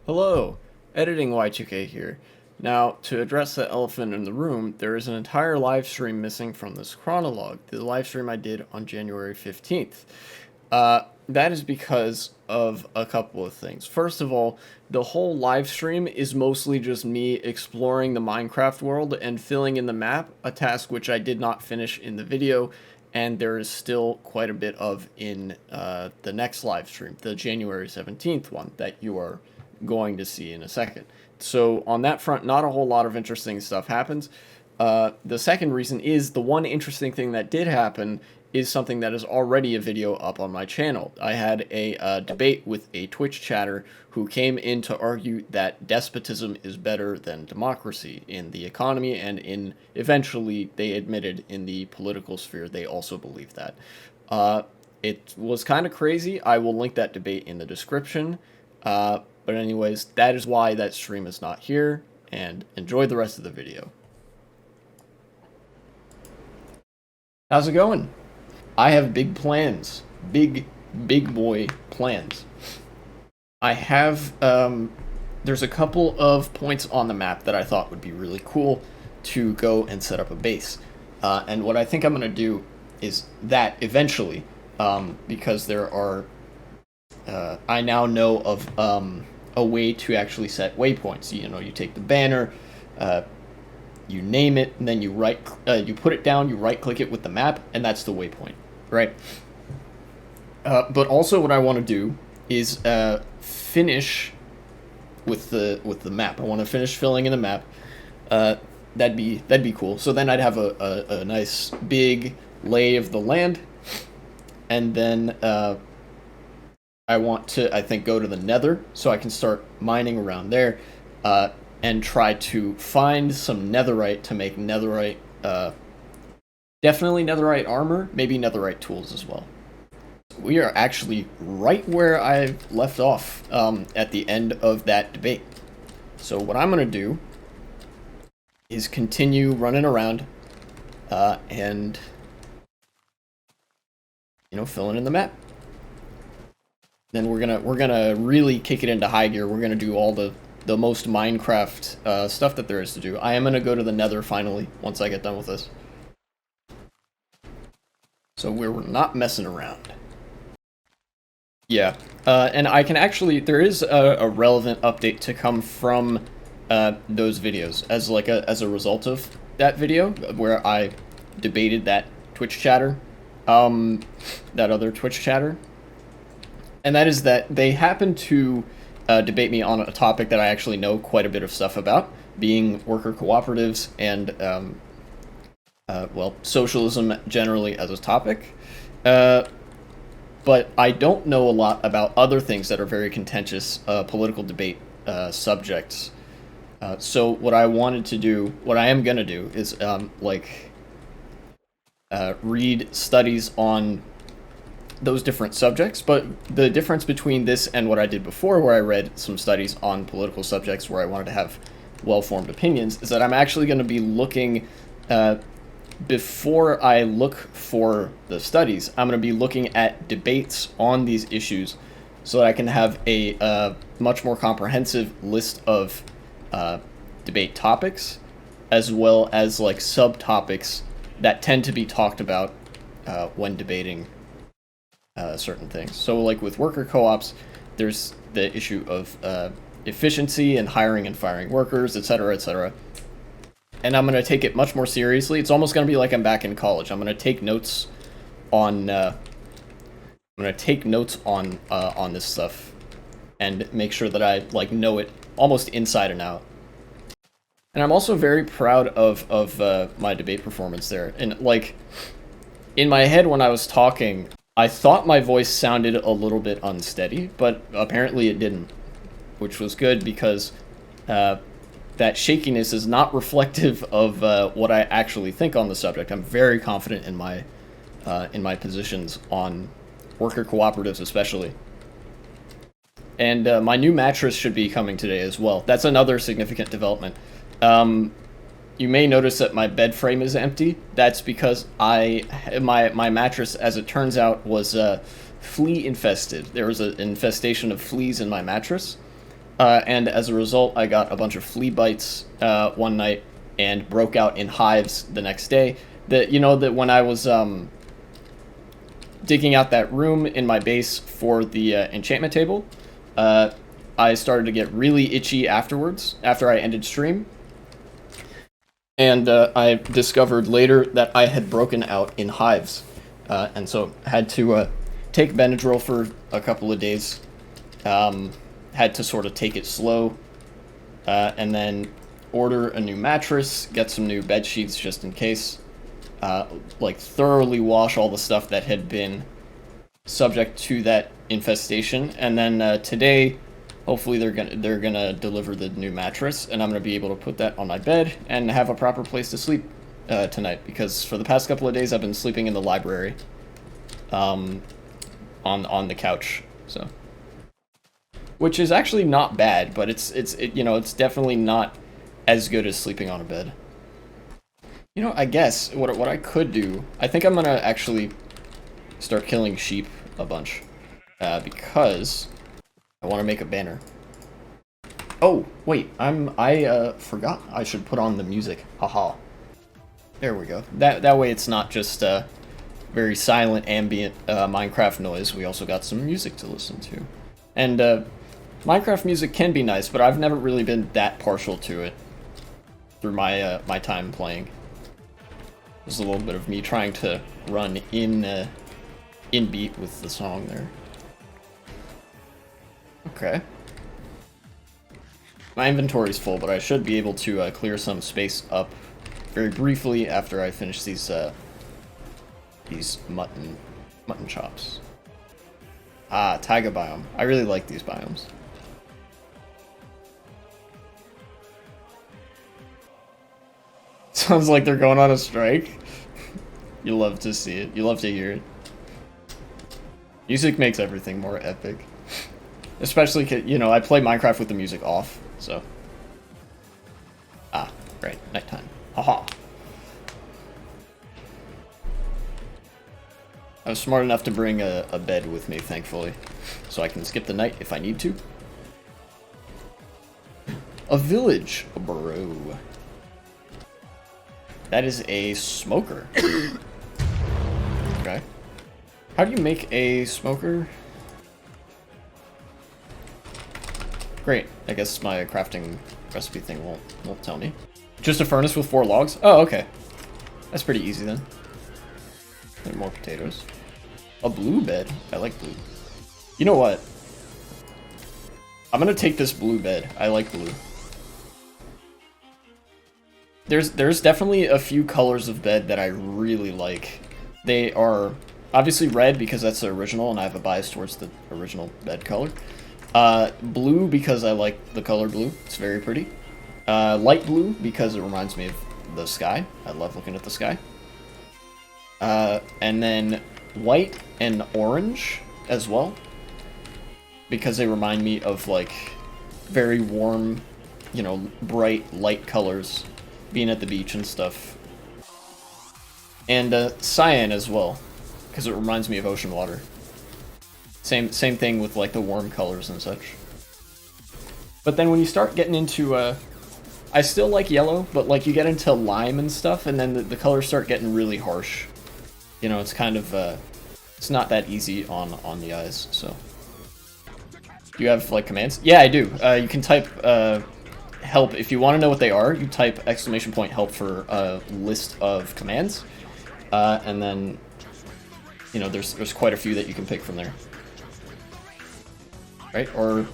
Hello, editing Y2K here. Now, to address the elephant in the room, there is an entire live stream missing from this chronologue, the live stream I did on January 15th. That is because of a couple of things. First of all, the whole live stream is mostly just me exploring the Minecraft world and filling in the map, a task which I did not finish in the video, and there is still quite a bit of in the next live stream, the January 17th one that you are going to see in a second. So on that front, not a whole lot of interesting stuff happens. The second reason is the one interesting thing that did happen is something that is already a video up on my channel. I had a debate with a Twitch chatter who came in to argue that despotism is better than democracy in the economy, and eventually they admitted in the political sphere they also believe that. It was kind of crazy. I will link that debate in the description. But anyways, that is why that stream is not here, and enjoy the rest of the video. How's it going? I have big plans. Big boy plans. I have, there's a couple of points on the map that I thought would be really cool to go and set up a base. And what I think I'm going to do is that eventually, because there are, I now know of a way to actually set waypoints. You know, you take the banner, you name it, and then you put it down, you right-click it with the map, and that's the waypoint, right? But also, what I want to do is finish with the map. I want to finish filling in the map. That'd be cool. So then I'd have a nice big lay of the land, and then I want to, I think, go to the nether so I can start mining around there and try to find some netherite to make netherite, definitely netherite armor, maybe netherite tools as well. We are actually right where I left off at the end of that debate. So what I'm going to do is continue running around and, you know, filling in the map. Then we're gonna really kick it into high gear. We're gonna do all the most Minecraft stuff that there is to do. I am gonna go to the nether finally once I get done with this. So we're not messing around. Yeah, and I can actually, there is a relevant update to come from those videos as a result of that video where I debated that Twitch chatter, that other Twitch chatter. And that is that they happen to debate me on a topic that I actually know quite a bit of stuff about, being worker cooperatives and, well, socialism generally as a topic. But I don't know a lot about other things that are very contentious political debate subjects. So what I wanted to do, what I am going to do, is, read studies on those different subjects, but the difference between this and what I did before, where I read some studies on political subjects where I wanted to have well-formed opinions, is that I'm actually going to be looking, before I look for the studies, I'm going to be looking at debates on these issues so that I can have a much more comprehensive list of debate topics, as well as like subtopics that tend to be talked about when debating certain things. So like with worker co-ops, there's the issue of efficiency and hiring and firing workers, etc., etc. And I'm going to take it much more seriously. It's almost going to be like I'm back in college. I'm going to take notes on on this stuff and make sure that I like know it almost inside and out. And I'm also very proud of my debate performance there. And like in my head when I was talking, I thought my voice sounded a little bit unsteady, but apparently it didn't, which was good because that shakiness is not reflective of what I actually think on the subject. I'm very confident in my positions on worker cooperatives especially. And my new mattress should be coming today as well. That's another significant development. You may notice that my bed frame is empty. That's because my mattress, as it turns out, was flea infested. There was an infestation of fleas in my mattress. and as a result, I got a bunch of flea bites one night and broke out in hives the next day. That when I was digging out that room in my base for the enchantment table, I started to get really itchy afterwards, after I ended stream. And I discovered later that I had broken out in hives. And so had to take Benadryl for a couple of days. Had to sort of take it slow. And then order a new mattress, get some new bed sheets just in case. Like thoroughly wash all the stuff that had been subject to that infestation. And then today, hopefully they're gonna deliver the new mattress, and I'm gonna be able to put that on my bed and have a proper place to sleep tonight. Because for the past couple of days, I've been sleeping in the library, on the couch. So, which is actually not bad, but it's definitely not as good as sleeping on a bed. I guess what I could do, I think I'm gonna actually start killing sheep a bunch, because I want to make a banner. Oh, wait, I forgot I should put on the music. Haha. There we go. That way it's not just very silent ambient Minecraft noise. We also got some music to listen to. And Minecraft music can be nice, but I've never really been that partial to it through my my time playing. There's a little bit of me trying to run in beat with the song there. Okay. My inventory's full, but I should be able to clear some space up very briefly after I finish these mutton chops. Ah, taiga biome. I really like these biomes. Sounds like they're going on a strike. You love to see it. You love to hear it. Music makes everything more epic. Especially, I play Minecraft with the music off, so. Ah, right, nighttime. Haha. I was smart enough to bring a bed with me, thankfully, so I can skip the night if I need to. A village, bro. That is a smoker. Okay. How do you make a smoker? Great. I guess my crafting recipe thing won't tell me. Just a furnace with 4 logs? Oh, okay. That's pretty easy then. And more potatoes. A blue bed? I like blue. You know what? I'm gonna take this blue bed. I like blue. There's definitely a few colors of bed that I really like. They are obviously red because that's the original and I have a bias towards the original bed color. Blue because I like the color blue. It's very pretty. Light blue because it reminds me of the sky. I love looking at the sky. And then white and orange as well, because they remind me of like very warm, bright light colors, being at the beach and stuff. And cyan as well, because it reminds me of ocean water. Same thing with like the warm colors and such. But then when you start getting into I still like yellow, but like you get into lime and stuff, and then the colors start getting really harsh. It's kind of it's not that easy on the eyes. So, do you have like commands? Yeah, I do. You can type help if you want to know what they are. You type !help for a list of commands, and then there's quite a few that you can pick from there. Right? Or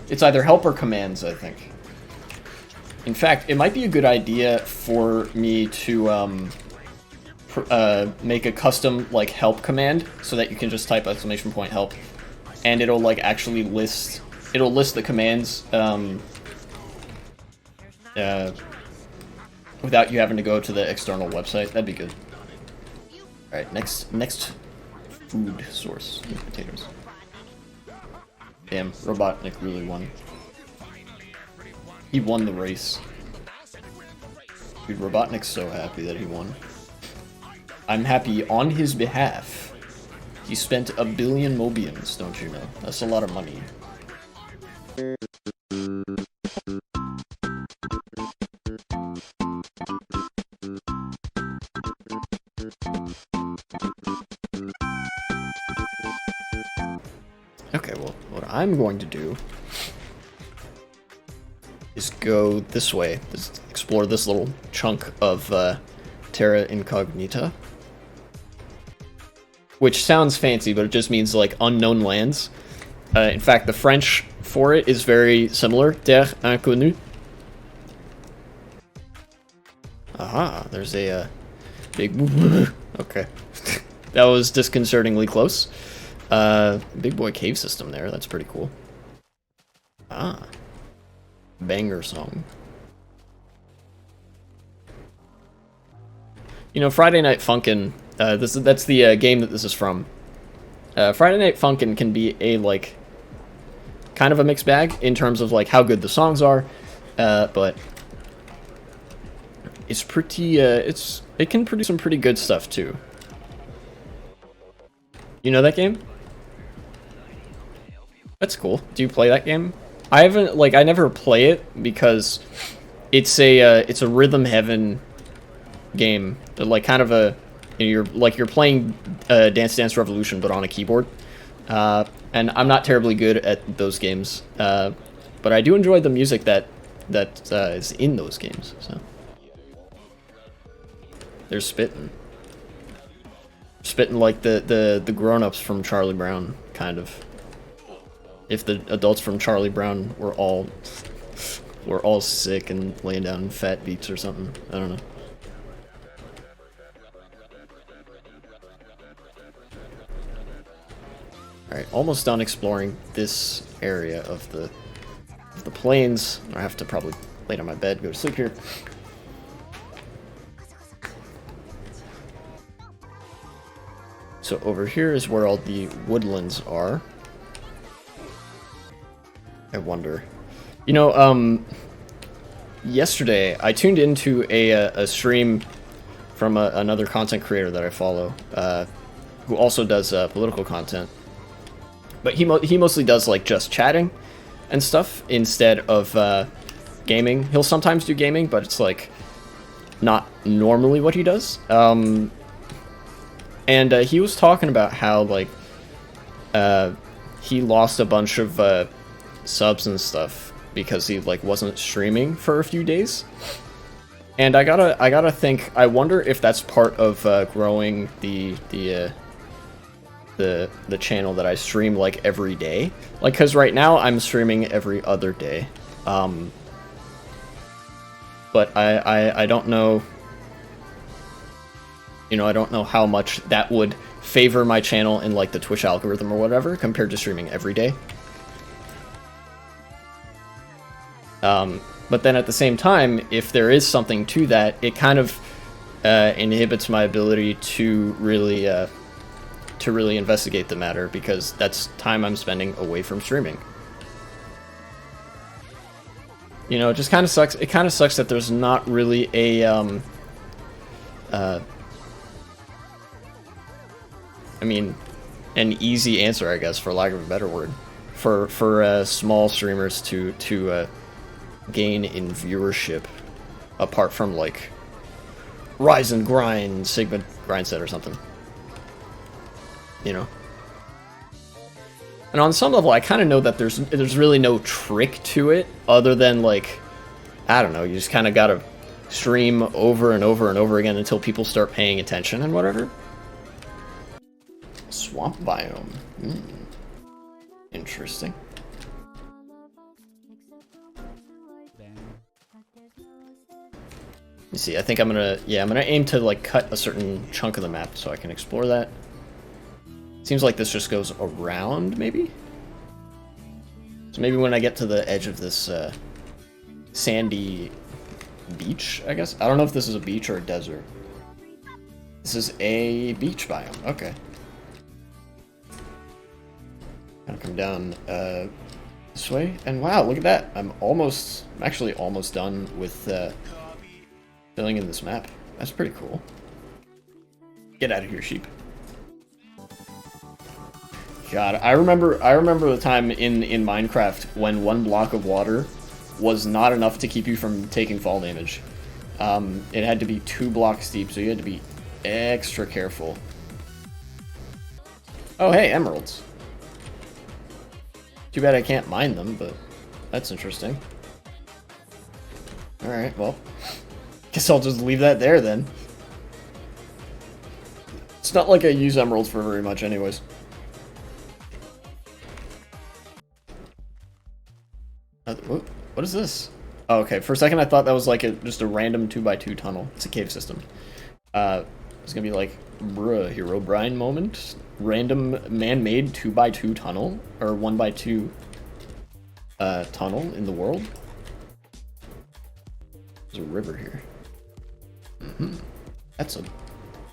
it's either help or commands, I think. In fact, it might be a good idea for me to make a custom like help command so that you can just type !help, and it'll like actually list the commands without you having to go to the external website. That'd be good. All right, next food source, potatoes. Damn, Robotnik really won. He won the race. Dude, Robotnik's so happy that he won. I'm happy on his behalf. He spent 1 billion Mobians, don't you know? That's a lot of money. Okay, well, what I'm going to do is go this way. Just explore this little chunk of Terra Incognita. Which sounds fancy, but it just means, like, unknown lands. In fact, the French for it is very similar. Terre Inconnue. Aha, there's a big... Okay. That was disconcertingly close. Big boy cave system there. That's pretty cool. Ah. Banger song. You know, Friday Night Funkin', that's the game that this is from. Friday Night Funkin' can be a, like, kind of a mixed bag in terms of, like, how good the songs are, but it's pretty, it can produce some pretty good stuff, too. You know that game? That's cool. Do you play that game? I haven't, like, I never play it because it's a Rhythm Heaven game. Like, kind of a, you know, you're playing Dance Dance Revolution, but on a keyboard. And I'm not terribly good at those games. But I do enjoy the music that is in those games, so. They're spitting. Spitting like the grown-ups from Charlie Brown, kind of. If the adults from Charlie Brown were all sick and laying down fat beats or something. I don't know. Alright, almost done exploring this area of the plains. I have to probably lay down my bed, go to sleep here. So over here is where all the woodlands are. I wonder. You know, yesterday I tuned into a stream from another content creator that I follow, who also does political content. But he mostly does, like, just chatting and stuff instead of gaming. He'll sometimes do gaming, but it's, like, not normally what he does. And he was talking about how, like, he lost a bunch of subs and stuff because he, like, wasn't streaming for a few days. And I gotta think, I wonder if that's part of growing the channel that I stream, like, every day. Like, because right now I'm streaming every other day. But I don't know, you know, I don't know how much that would favor my channel in, like, the Twitch algorithm or whatever compared to streaming every day. But then at the same time, if there is something to that, it kind of inhibits my ability to really investigate the matter, because that's time I'm spending away from streaming. You know, it just kind of sucks. It kind of sucks that there's not really a I mean, an easy answer, I guess, for lack of a better word, for small streamers to gain in viewership, apart from, like, Rise and Grind, Sigma Grindset or something. You know? And on some level, I kind of know that there's really no trick to it, other than, like, I don't know, you just kind of gotta stream over and over and over again until people start paying attention and whatever. Swamp biome. Interesting. You see, I think I'm gonna aim to, like, cut a certain chunk of the map so I can explore that. Seems like this just goes around, maybe? So maybe when I get to the edge of this sandy beach, I guess? I don't know if this is a beach or a desert. This is a beach biome, okay. Gonna come down this way, and wow, look at that! I'm actually almost done with filling in this map. That's pretty cool. Get out of here, sheep. God, I remember the time in Minecraft when 1 block of water was not enough to keep you from taking fall damage. It had to be 2 blocks deep, so you had to be extra careful. Oh, hey, emeralds. Too bad I can't mine them, but that's interesting. Alright, well, guess I'll just leave that there then. It's not like I use emeralds for very much anyways. What is this? Oh, okay, for a second I thought that was like just a random 2x2 tunnel. It's a cave system. It's gonna be like, bruh, Herobrine moment. Random man-made 2x2 tunnel, or 1x2 tunnel in the world. There's a river here. That's a...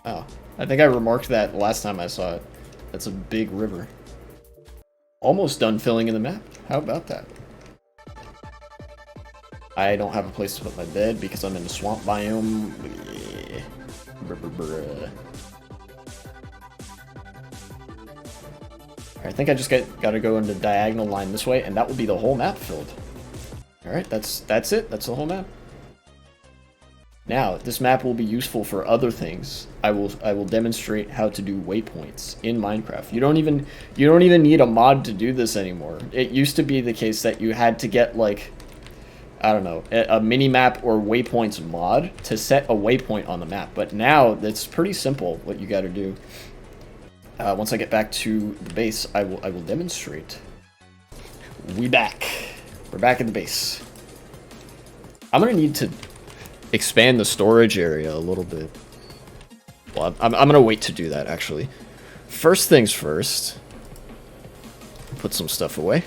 Oh, I think I remarked that last time I saw it. That's a big river. Almost done filling in the map. How about that? I don't have a place to put my bed because I'm in the swamp biome. I think I just gotta go into diagonal line this way, and that will be the whole map filled. Alright, that's it. That's the whole map. Now, this map will be useful for other things. I will demonstrate how to do waypoints in Minecraft. You don't even need a mod to do this anymore. It used to be the case that you had to get, like, I don't know, a mini-map or waypoints mod to set a waypoint on the map. But now, it's pretty simple what you gotta do. Once I get back to the base, I will demonstrate. We're back in the base. I'm gonna need to expand the storage area a little bit. Well, I'm gonna wait to do that, actually. First things first, put some stuff away.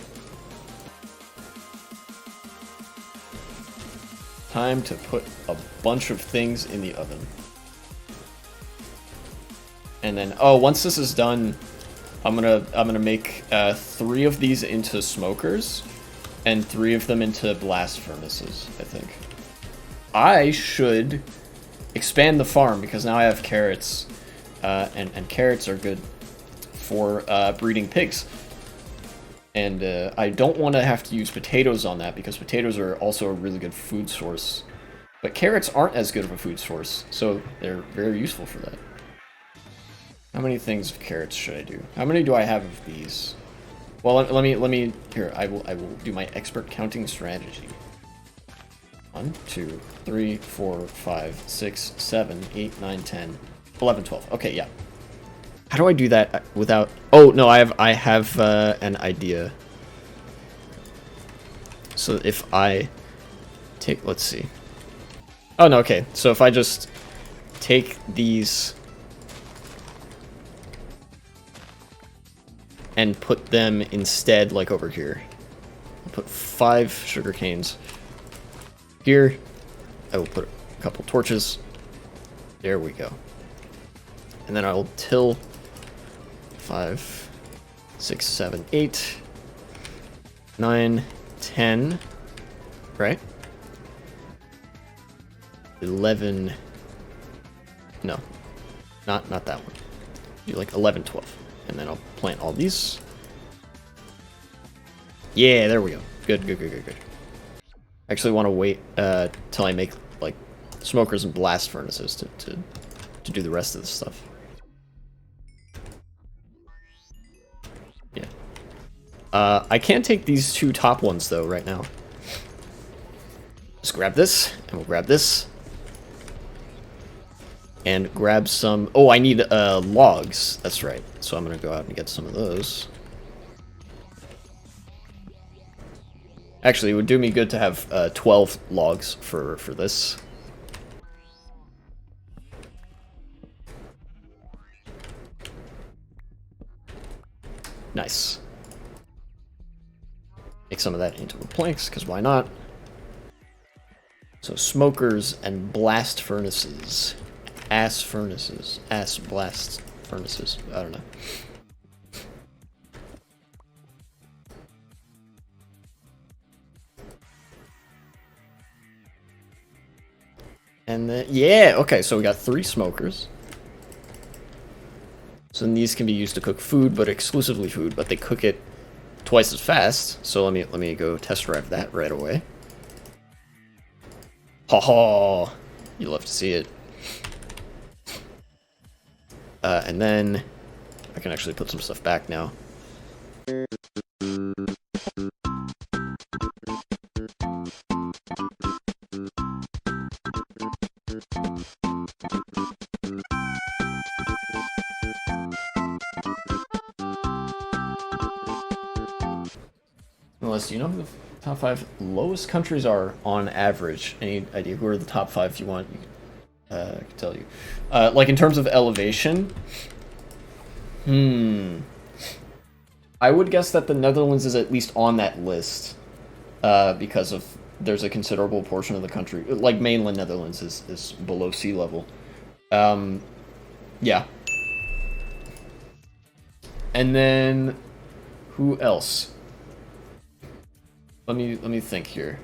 Time to put a bunch of things in the oven. And then, oh, once this is done, I'm gonna make 3 of these into smokers, and 3 of them into blast furnaces, I think. I should expand the farm because now I have carrots, and carrots are good for breeding pigs. And I don't want to have to use potatoes on that because potatoes are also a really good food source. But carrots aren't as good of a food source, so they're very useful for that. How many things of carrots should I do? How many do I have of these? Well, let me here. I will do my expert counting strategy. 1, 2, 3, 4, 5, 6, 7, 8, 9, 10, 11, 12. Okay, yeah. How do I do that without... Oh, no, I have an idea. So if I take... Let's see. Oh, no, okay. So if I just take these and put them instead, like over here. I'll put 5 sugar canes. Here, I will put a couple torches. There we go. And then I will till 5, 6, 7, 8, 9, 10, right? 11, no, not that one. Do like 11, 12. And then I'll plant all these. Yeah, there we go. Good. I actually want to wait till I make like smokers and blast furnaces to do the rest of the stuff. Yeah. I can't take these 2 top ones though right now. Just grab this, and we'll grab this. And grab some... Oh, I need logs. That's right. So I'm going to go out and get some of those. Actually, it would do me good to have 12 logs for this. Nice. Make some of that into planks, because why not? So smokers and blast furnaces. Ass furnaces. Ass blast furnaces. I don't know. And then, yeah, okay, so we got 3 smokers. So then these can be used to cook food, but exclusively food, but they cook it twice as fast. So let me go test drive that right away. Ha ha! You love to see it. And then I can actually put some stuff back now. Unless, do you know who the top 5 lowest countries are on average? Any idea who are the top 5 if you want? I can tell you. Like in terms of elevation, I would guess that the Netherlands is at least on that list, because of there's a considerable portion of the country, like mainland Netherlands, is below sea level. Yeah. And then who else? Let me think here.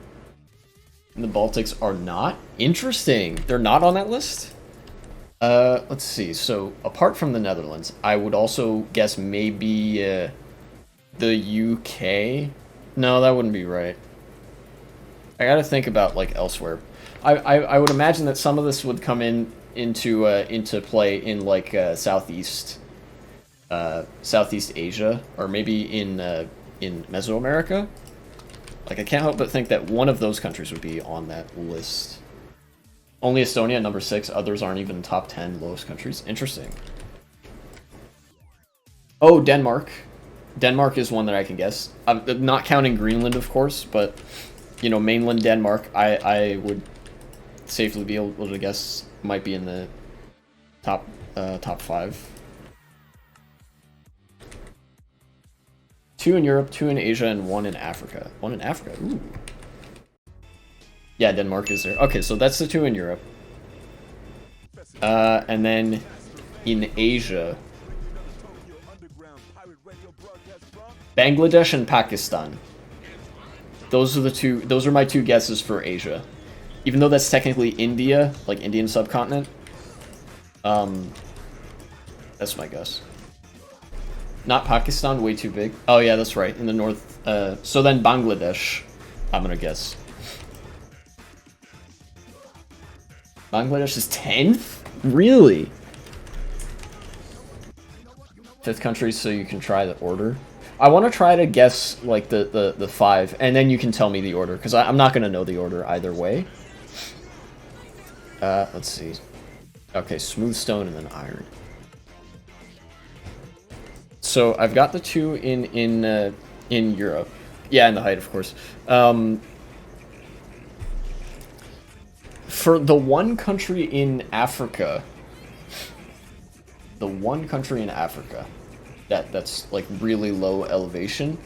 And the Baltics are not? Interesting. They're not on that list? Let's see. So, apart from the Netherlands, I would also guess maybe the UK? No, that wouldn't be right. I gotta think about, like, elsewhere. I would imagine that some of this would come into play in, like, Southeast Asia, or maybe in Mesoamerica. Like, I can't help but think that one of those countries would be on that list. Only Estonia, number 6. Others aren't even top 10 lowest countries. Interesting. Oh, Denmark. Denmark is one that I can guess. I'm not counting Greenland, of course, but, you know, mainland Denmark, I would safely be able to guess might be in the top 5. 2 in Europe, 2 in Asia, and 1 in Africa. 1 in Africa, ooh. Yeah, Denmark is there. Okay, so that's the 2 in Europe. And then in Asia, Bangladesh and Pakistan. Those are my 2 guesses for Asia. Even though that's technically India, like Indian subcontinent. That's my guess. Not Pakistan, way too big. Oh yeah, that's right, in the north. So then Bangladesh, I'm gonna guess. Bangladesh is 10th? Really? 5th country, so you can try the order. I want to try to guess, like, the 5, and then you can tell me the order, because I'm not going to know the order either way. Let's see. Okay, smooth stone and then iron. So I've got the 2 in Europe. Yeah, and the height, of course. For the one country in Africa, that's like really low elevation.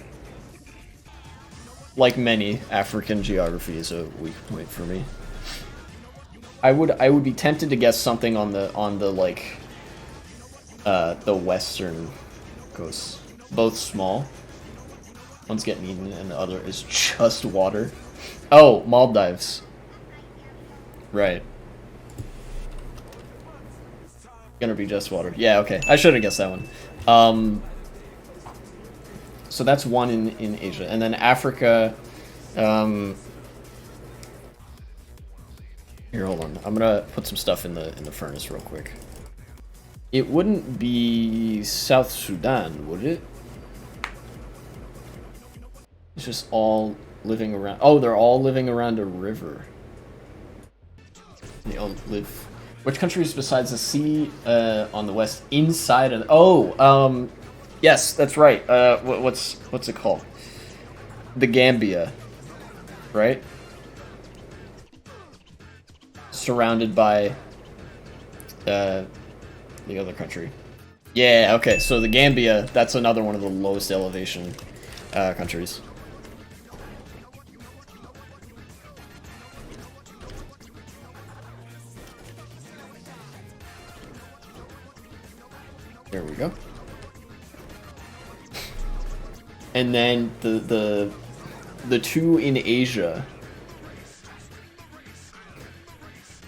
Like many, African geography is a weak point for me. I would be tempted to guess something on the like the western coast. Both small. One's getting eaten and the other is just water. Oh, Maldives. Right. Gonna be just water. Yeah, okay. I should have guessed that one. So that's 1 in Asia. And then Africa, here, hold on. I'm gonna put some stuff in the furnace real quick. It wouldn't be South Sudan, would it? It's just all living around. Oh, they're all living around a river. They all live. Which countries besides the sea on the west inside of? Oh, yes, that's right. What's it called? The Gambia, right? Surrounded by the other country. Yeah, okay. So the Gambia, that's another one of the lowest elevation countries. There we go. And then the 2 in Asia.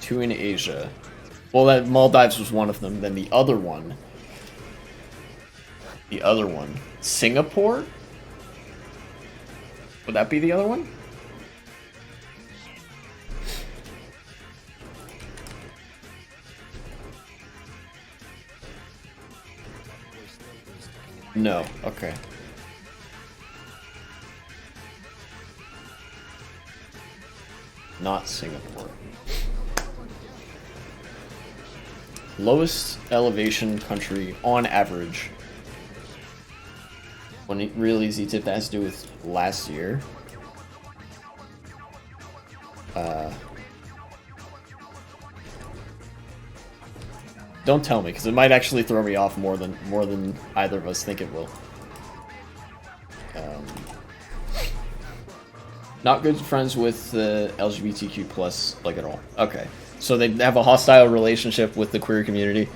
2 in Asia. Well, that Maldives was one of them. Then the other one. Singapore? Would that be the other one? No. Okay. Not Singapore. Lowest elevation country on average. One real easy tip that has to do with last year. Don't tell me, because it might actually throw me off more than either of us think it will. Not good friends with the LGBTQ plus, like, at all. Okay, so they have a hostile relationship with the queer community.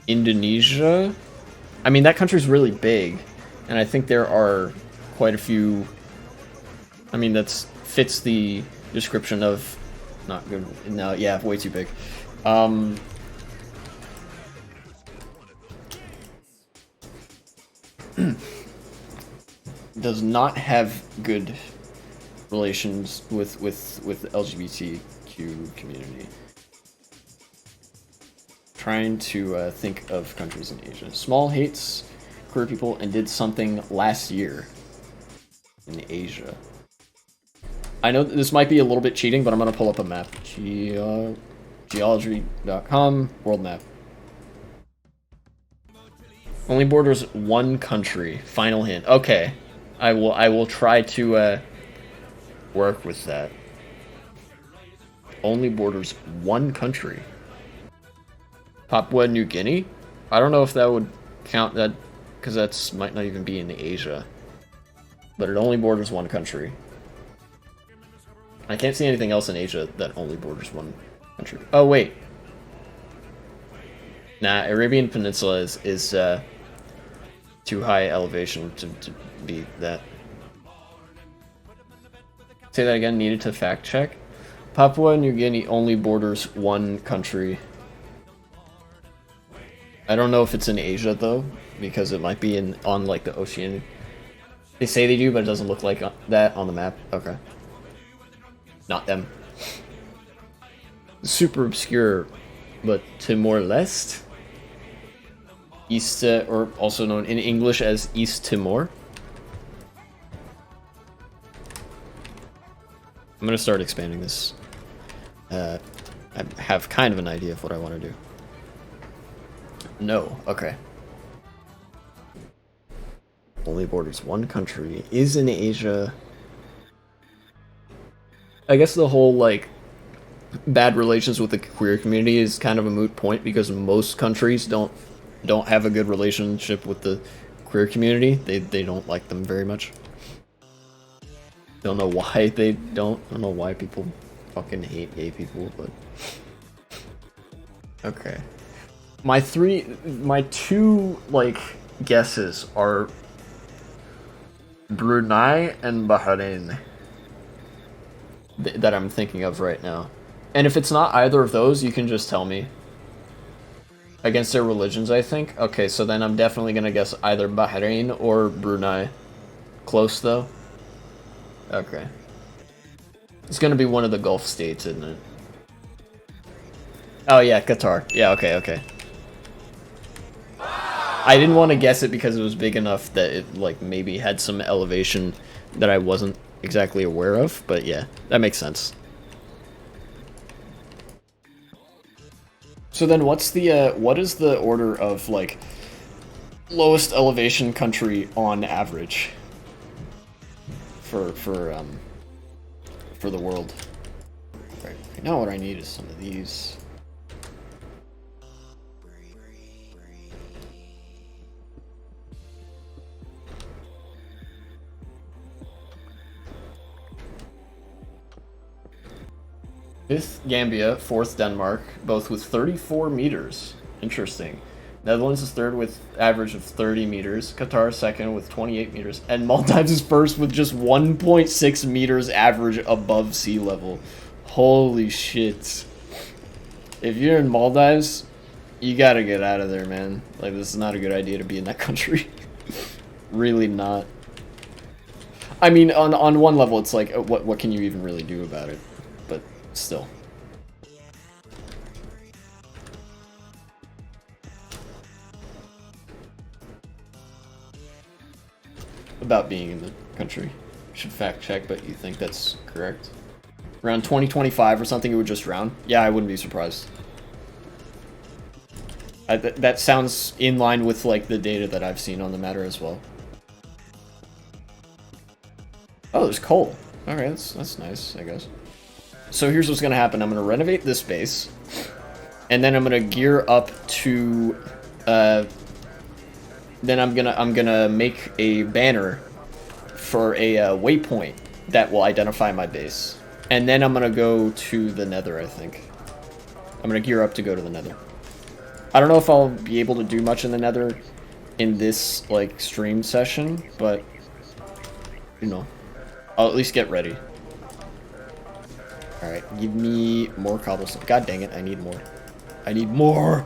Indonesia? I mean, that country's really big, and I think there are quite a few... I mean, that fits the description of... Not good... No, yeah, way too big. Does not have good relations with the LGBTQ community. Trying to think of countries in Asia. Small hates queer people and did something last year in Asia. I know this might be a little bit cheating, but I'm going to pull up a map. Geology.com, world map. Only borders one country. Final hint. Okay. I will try to work with that. Only borders one country. Papua New Guinea? I don't know if that would count that, because that's might not even be in Asia. But it only borders one country. I can't see anything else in Asia that only borders one country. Oh, wait. Nah, Arabian Peninsula is too high elevation to be that. Say that again, needed to fact check. Papua New Guinea only borders one country. I don't know if it's in Asia though, because it might be on like the ocean. They say they do, but it doesn't look like that on the map. Okay. Not them. Super obscure, but Timor-Leste? East, or also known in English as East Timor. I'm gonna start expanding this. I have kind of an idea of what I want to do. No, okay. Only borders one country, is in Asia. I guess the whole, like, bad relations with the queer community is kind of a moot point, because most countries don't have a good relationship with the queer community. They don't like them very much. Don't know why they don't. I don't know why people fucking hate gay people, but... Okay. My two, like, guesses are Brunei and Bahrain that I'm thinking of right now. And if it's not either of those, you can just tell me. Against their religions, I think. Okay, so then I'm definitely gonna guess either Bahrain or Brunei. Close, though? Okay. It's gonna be one of the Gulf states, isn't it? Oh yeah, Qatar. Yeah, okay. I didn't want to guess it because it was big enough that it, like, maybe had some elevation that I wasn't exactly aware of, but yeah, that makes sense. So then what is the order of, like, lowest elevation country on average for the world? Right. Now what I need is some of these. Fifth, Gambia. Fourth, Denmark. Both with 34 meters. Interesting. Netherlands is third with average of 30 meters. Qatar second with 28 meters. And Maldives is first with just 1.6 meters average above sea level. Holy shit. If you're in Maldives, you gotta get out of there, man. Like, this is not a good idea to be in that country. Really not. I mean, on one level, it's like, what can you even really do about it? But still. about being in the country. Should fact check, but you think that's correct? Around 2025 or something, it would just drown. Yeah, I wouldn't be surprised. That sounds in line with like the data that I've seen on the matter as well. Oh, there's coal. Alright, that's nice, I guess. So here's what's gonna happen. I'm gonna renovate this base, and then I'm gonna gear up to then I'm gonna make a banner for a waypoint that will identify my base. And then I'm gonna go to the nether, I think. I'm gonna gear up to go to the nether. I don't know if I'll be able to do much in the nether in this, like, stream session, but, you know, I'll at least get ready. Alright, give me more cobblestone. God dang it, I need more. I need more!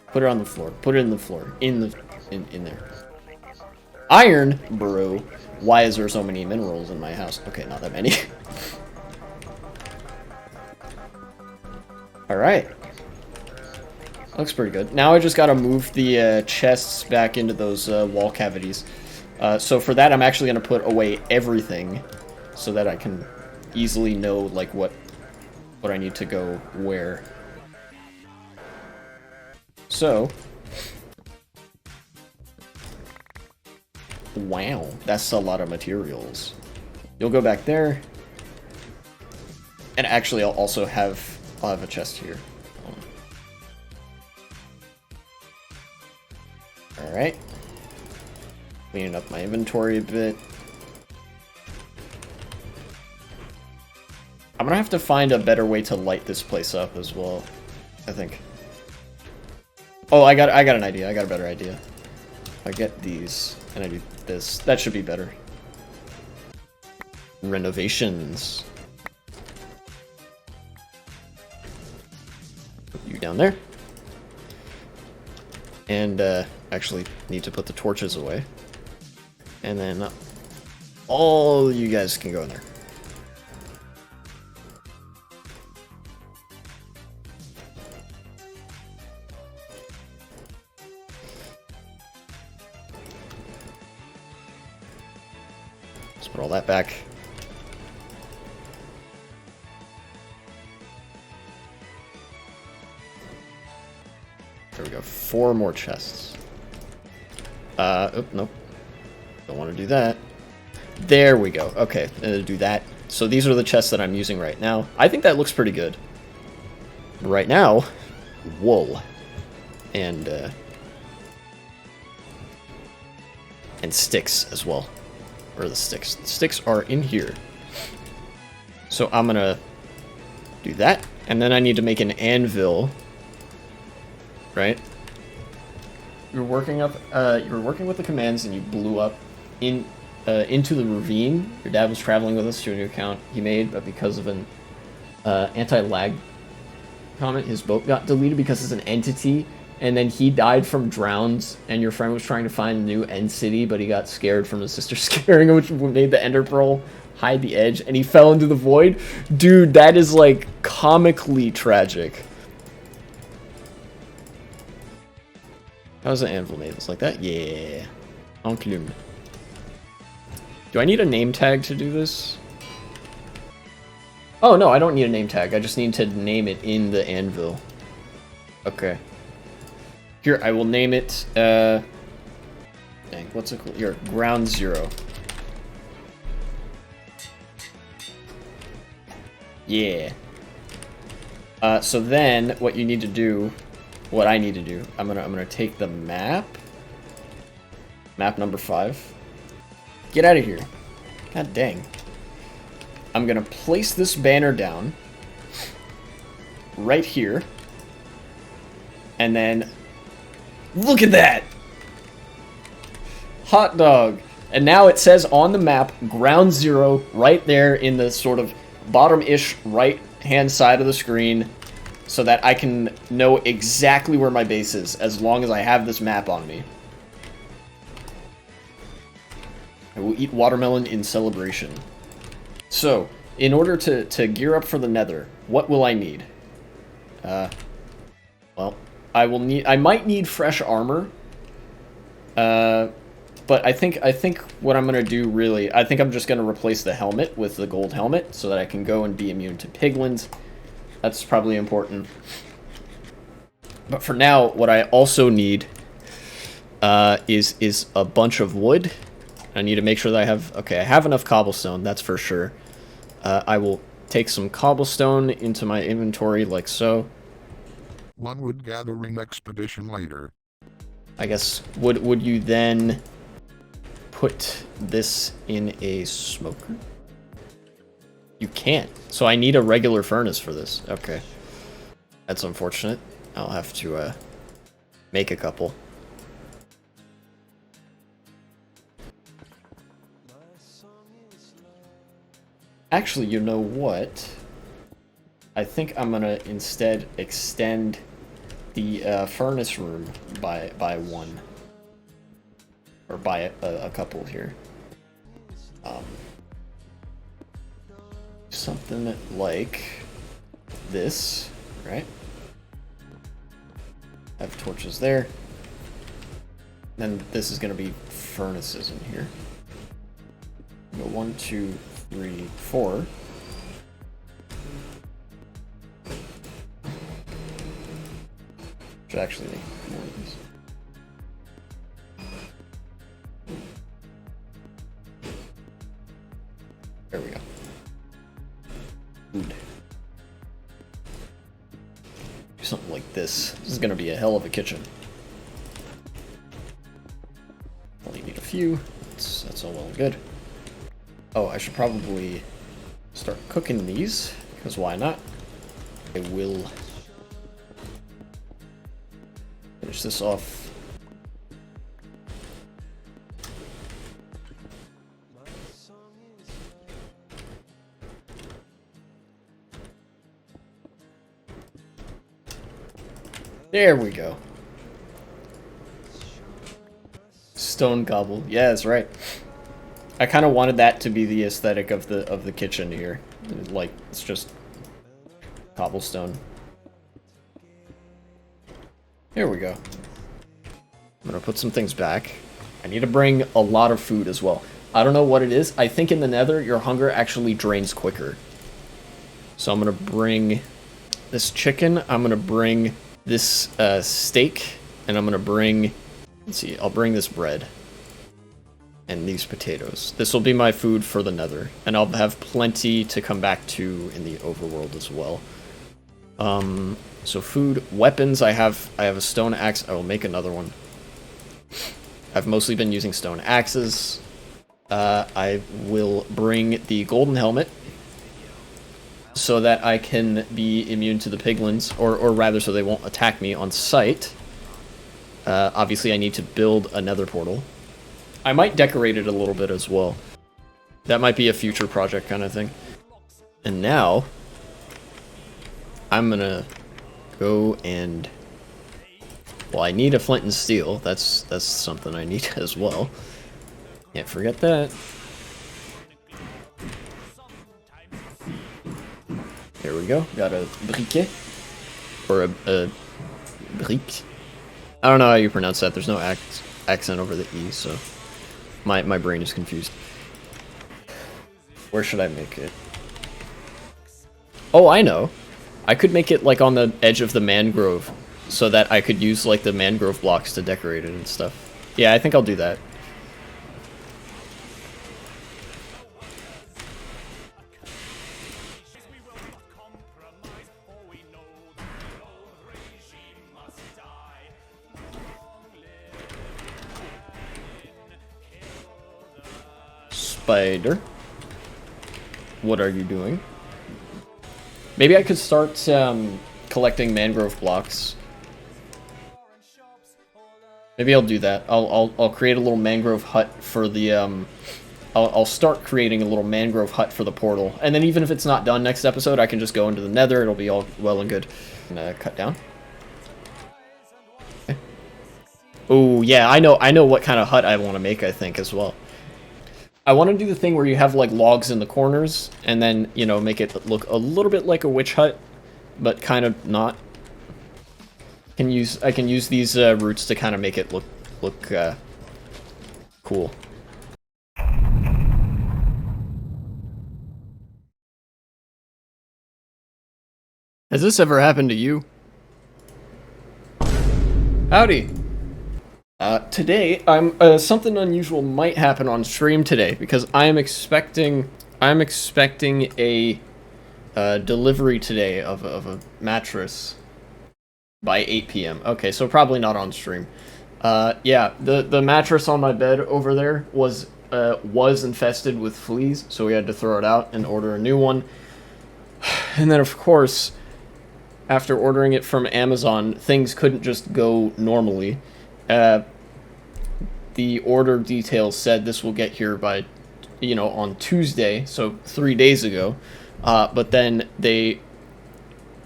Put it on the floor. Put it in the floor. In there. Iron? Bro. Why is there so many minerals in my house? Okay, not that many. Alright. Looks pretty good. Now I just gotta move the chests back into those wall cavities. So for that, I'm actually gonna put away everything so that I can easily know, like, what I need to go where. So, wow, that's a lot of materials. You'll go back there, and actually I'll have a chest here. Alright. Cleaning up my inventory a bit. I'm gonna have to find a better way to light this place up as well, I think. Oh, I got an idea. I got a better idea. I get these, and I do this. That should be better. Renovations. Put you down there. And, actually need to put the torches away. And then all you guys can go in there. Let's put all that back. There we go. 4 more chests. Oh, nope. Don't want to do that. There we go. Okay, do that. So these are the chests that I'm using right now. I think that looks pretty good. Right now, wool. And sticks as well. Where are the sticks? The sticks are in here. So I'm gonna do that. And then I need to make an anvil. Right? You were working with the commands and you blew up into the ravine. Your dad was traveling with us to a new account he made, but because of an anti-lag comment, his boat got deleted because it's an entity, and then he died from drowns, and your friend was trying to find a new end city, but he got scared from his sister scaring him, which made the ender pearl hide the edge, and he fell into the void. Dude, that is, like, comically tragic. How's the anvil made? It's like that? Yeah. Enclume. Do I need a name tag to do this? Oh, no, I don't need a name tag. I just need to name it in the anvil. Okay. Here, I will name it, dang, what's it called? Here, Ground Zero. Yeah. So then, what you need to do... What I need to do, I'm gonna take the map number 5. Get out of here. God dang. I'm gonna place this banner down right here, and then look at that, hot dog. And now it says on the map Ground Zero right there in the sort of bottom-ish right hand side of the screen, so that I can know exactly where my base is, as long as I have this map on me. I will eat watermelon in celebration. So, in order to gear up for the nether, what will I need? Well, I might need fresh armor. but I think what I'm gonna do really, I think I'm just gonna replace the helmet with the gold helmet so that I can go and be immune to piglins. That's probably important. But for now, what I also need is a bunch of wood. I need to make sure that I have... Okay, I have enough cobblestone, that's for sure. I will take some cobblestone into my inventory, like so. One wood gathering expedition later. I guess, would you then put this in a smoker? You can't. So I need a regular furnace for this. Okay. That's unfortunate. I'll have to make a couple. Actually, you know what? I think I'm gonna instead extend the furnace room by one. Or by a couple here. Something like this, right? Have torches there. Then this is gonna be furnaces in here. Go 1, 2, 3, 4. Should actually make more of these. There we go. Food. Do something like this. This is gonna be a hell of a kitchen. Only need a few. That's all well and good. Oh, I should probably start cooking these, because why not? I will finish this off. There we go. Stone gobble. Yeah, that's right. I kind of wanted that to be the aesthetic of the kitchen here. Like, it's just cobblestone. Here we go. I'm gonna put some things back. I need to bring a lot of food as well. I don't know what it is. I think in the nether, your hunger actually drains quicker. So I'm gonna bring this chicken. I'm gonna bring this steak. And I'm gonna bring... Let's see, I'll bring this bread. And these potatoes. This will be my food for the nether. And I'll have plenty to come back to in the overworld as well. So food, weapons, I have a stone axe. I will make another one. I've mostly been using stone axes. I will bring the golden helmet so that I can be immune to the piglins, or rather so they won't attack me on sight. Obviously I need to build a nether portal. I might decorate it a little bit as well. That might be a future project kind of thing. And now, I'm gonna go and... Well, I need a flint and steel. That's something I need as well. Can't forget that. There we go. Got a briquet. Or a brique. I don't know how you pronounce that. There's no accent over the E, so... My brain is confused. Where should I make it? Oh, I know. I could make it like on the edge of the mangrove so that I could use like the mangrove blocks to decorate it and stuff. Yeah, I think I'll do that. Spider, what are you doing? Maybe I could start collecting mangrove blocks. Maybe I'll do that. I'll create a little mangrove hut for the I'll start creating a little mangrove hut for the portal, and then even if it's not done next episode, I can just go into the nether. It'll be all well and good. And cut down. Okay. Oh yeah, I know what kind of hut I want to make. I think as well. I want to do the thing where you have like logs in the corners, and then, you know, make it look a little bit like a witch hut, but kind of not. I can use these roots to kind of make it look Cool. Has this ever happened to you? Howdy. Today, something unusual might happen on stream today because I'm expecting a delivery today of a mattress by 8 p.m. Okay, so probably not on stream. Yeah, the mattress on my bed over there was infested with fleas, so we had to throw it out and order a new one. And then, of course, after ordering it from Amazon, things couldn't just go normally. The order details said this will get here by, on Tuesday, so 3 days ago. But then they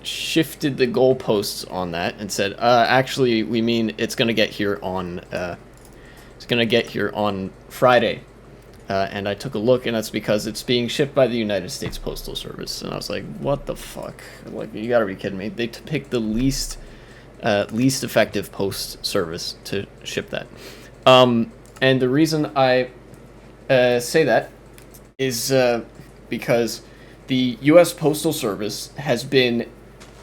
shifted the goalposts on that and said, actually, we mean it's gonna get here on Friday. And I took a look, and that's because it's being shipped by the United States Postal Service. And I was like, what the fuck? Like, you gotta be kidding me. They picked the least effective post service to ship that. And the reason I say that is because the U.S. Postal Service has been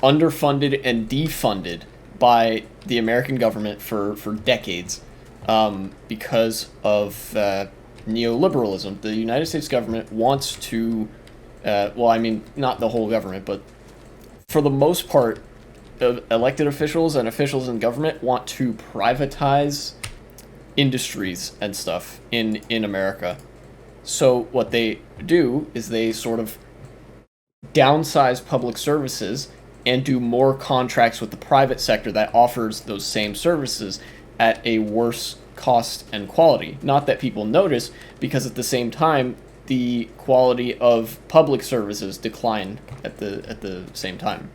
underfunded and defunded by the American government for decades because of neoliberalism. The United States government wants to, well, I mean, not the whole government, but for the most part, elected officials and officials in government want to privatize industries and stuff in America. So what they do is they sort of downsize public services and do more contracts with the private sector that offers those same services at a worse cost and quality. Not that people notice, because at the same time, the quality of public services decline at the same time.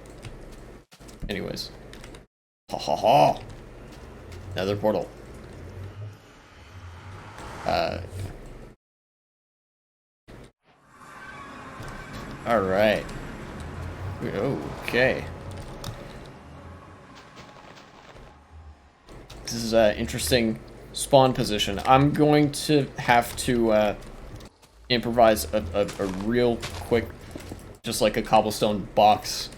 Anyways. Ha ha ha. Nether portal. Alright. Okay. This is an interesting spawn position. I'm going to have to improvise a real quick, just like a cobblestone box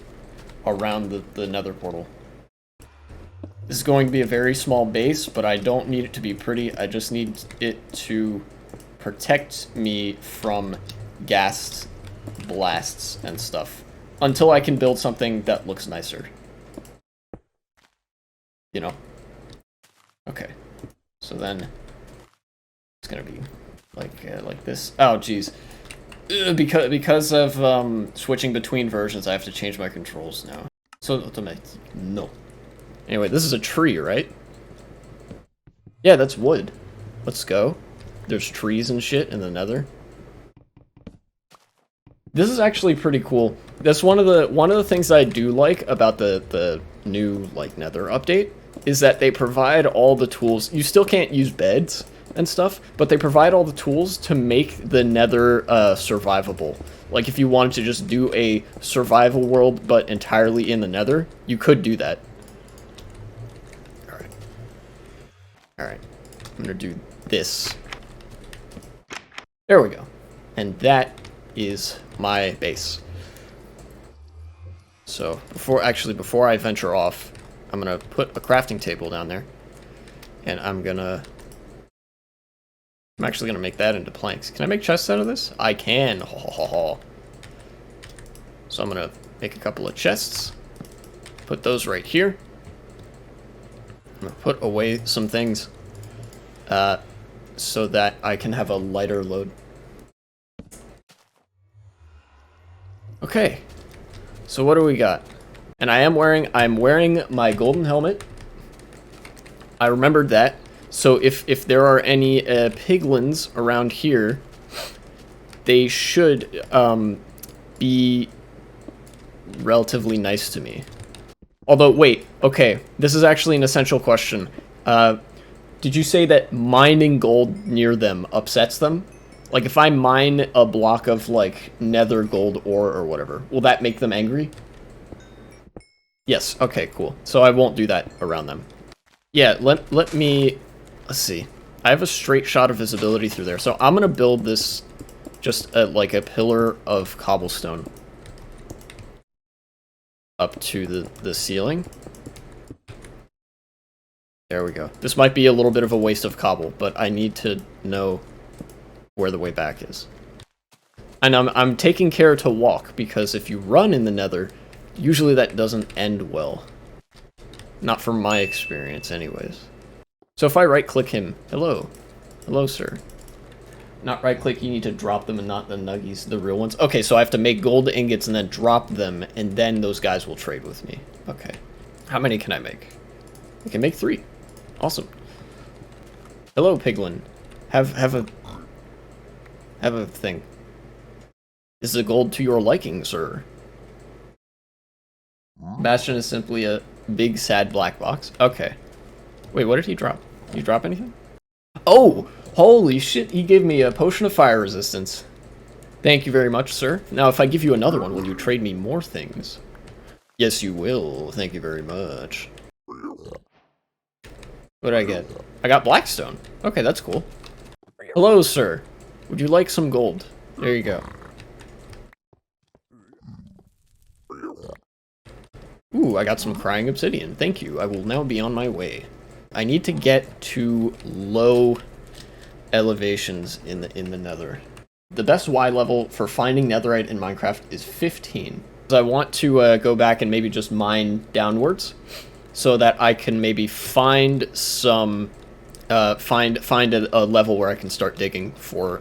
around the nether portal. This is going to be a very small base, but I don't need it to be pretty. I just need it to protect me from ghast blasts and stuff until I can build something that looks nicer. You know? Okay. So then it's gonna be like this. Oh, geez. Because of switching between versions, I have to change my controls now. So no. Anyway, this is a tree, right? Yeah, that's wood. Let's go. There's trees and shit in the nether. This is actually pretty cool. That's one of the things I do like about the new nether update is that they provide all the tools. You still can't use beds and stuff, but they provide all the tools to make the nether survivable. Like if you wanted to just do a survival world but entirely in the nether, you could do that. Alright. I'm gonna do this. There we go. And that is my base. So before I venture off, I'm gonna put a crafting table down there, and I'm actually gonna make that into planks. Can I make chests out of this? I can. Ho, ho, ho, ho. So I'm gonna make a couple of chests, put those right here. I'm gonna put away some things so that I can have a lighter load. Okay, so what do we got? And I'm wearing my golden helmet. I remembered that. So if there are any piglins around here, they should be relatively nice to me. Although, wait, okay, this is actually an essential question. Did you say that mining gold near them upsets them? Like, if I mine a block of, nether gold ore or whatever, will that make them angry? Yes, okay, cool. So I won't do that around them. Yeah, let me... Let's see. I have a straight shot of visibility through there. So I'm gonna build this just like a pillar of cobblestone up to the ceiling. There we go. This might be a little bit of a waste of cobble, but I need to know where the way back is. And I'm taking care to walk, because if you run in the nether, usually that doesn't end well. Not from my experience, anyways. So if I right-click him, hello. Hello, sir. Not right-click, you need to drop them and not the nuggies, the real ones. Okay, so I have to make gold ingots and then drop them, and then those guys will trade with me. Okay. How many can I make? I can make 3. Awesome. Hello, piglin. Have a thing. Is the gold to your liking, sir? Bastion is simply a big, sad black box. Okay. Wait, what did he drop? Did he drop anything? Oh! Holy shit, he gave me a potion of fire resistance. Thank you very much, sir. Now, if I give you another one, will you trade me more things? Yes, you will. Thank you very much. What did I get? I got blackstone. Okay, that's cool. Hello, sir. Would you like some gold? There you go. Ooh, I got some crying obsidian. Thank you. I will now be on my way. I need to get to low elevations in the nether. The best Y level for finding netherite in Minecraft is 15. I want to go back and maybe just mine downwards so that I can maybe find some find a level where I can start digging for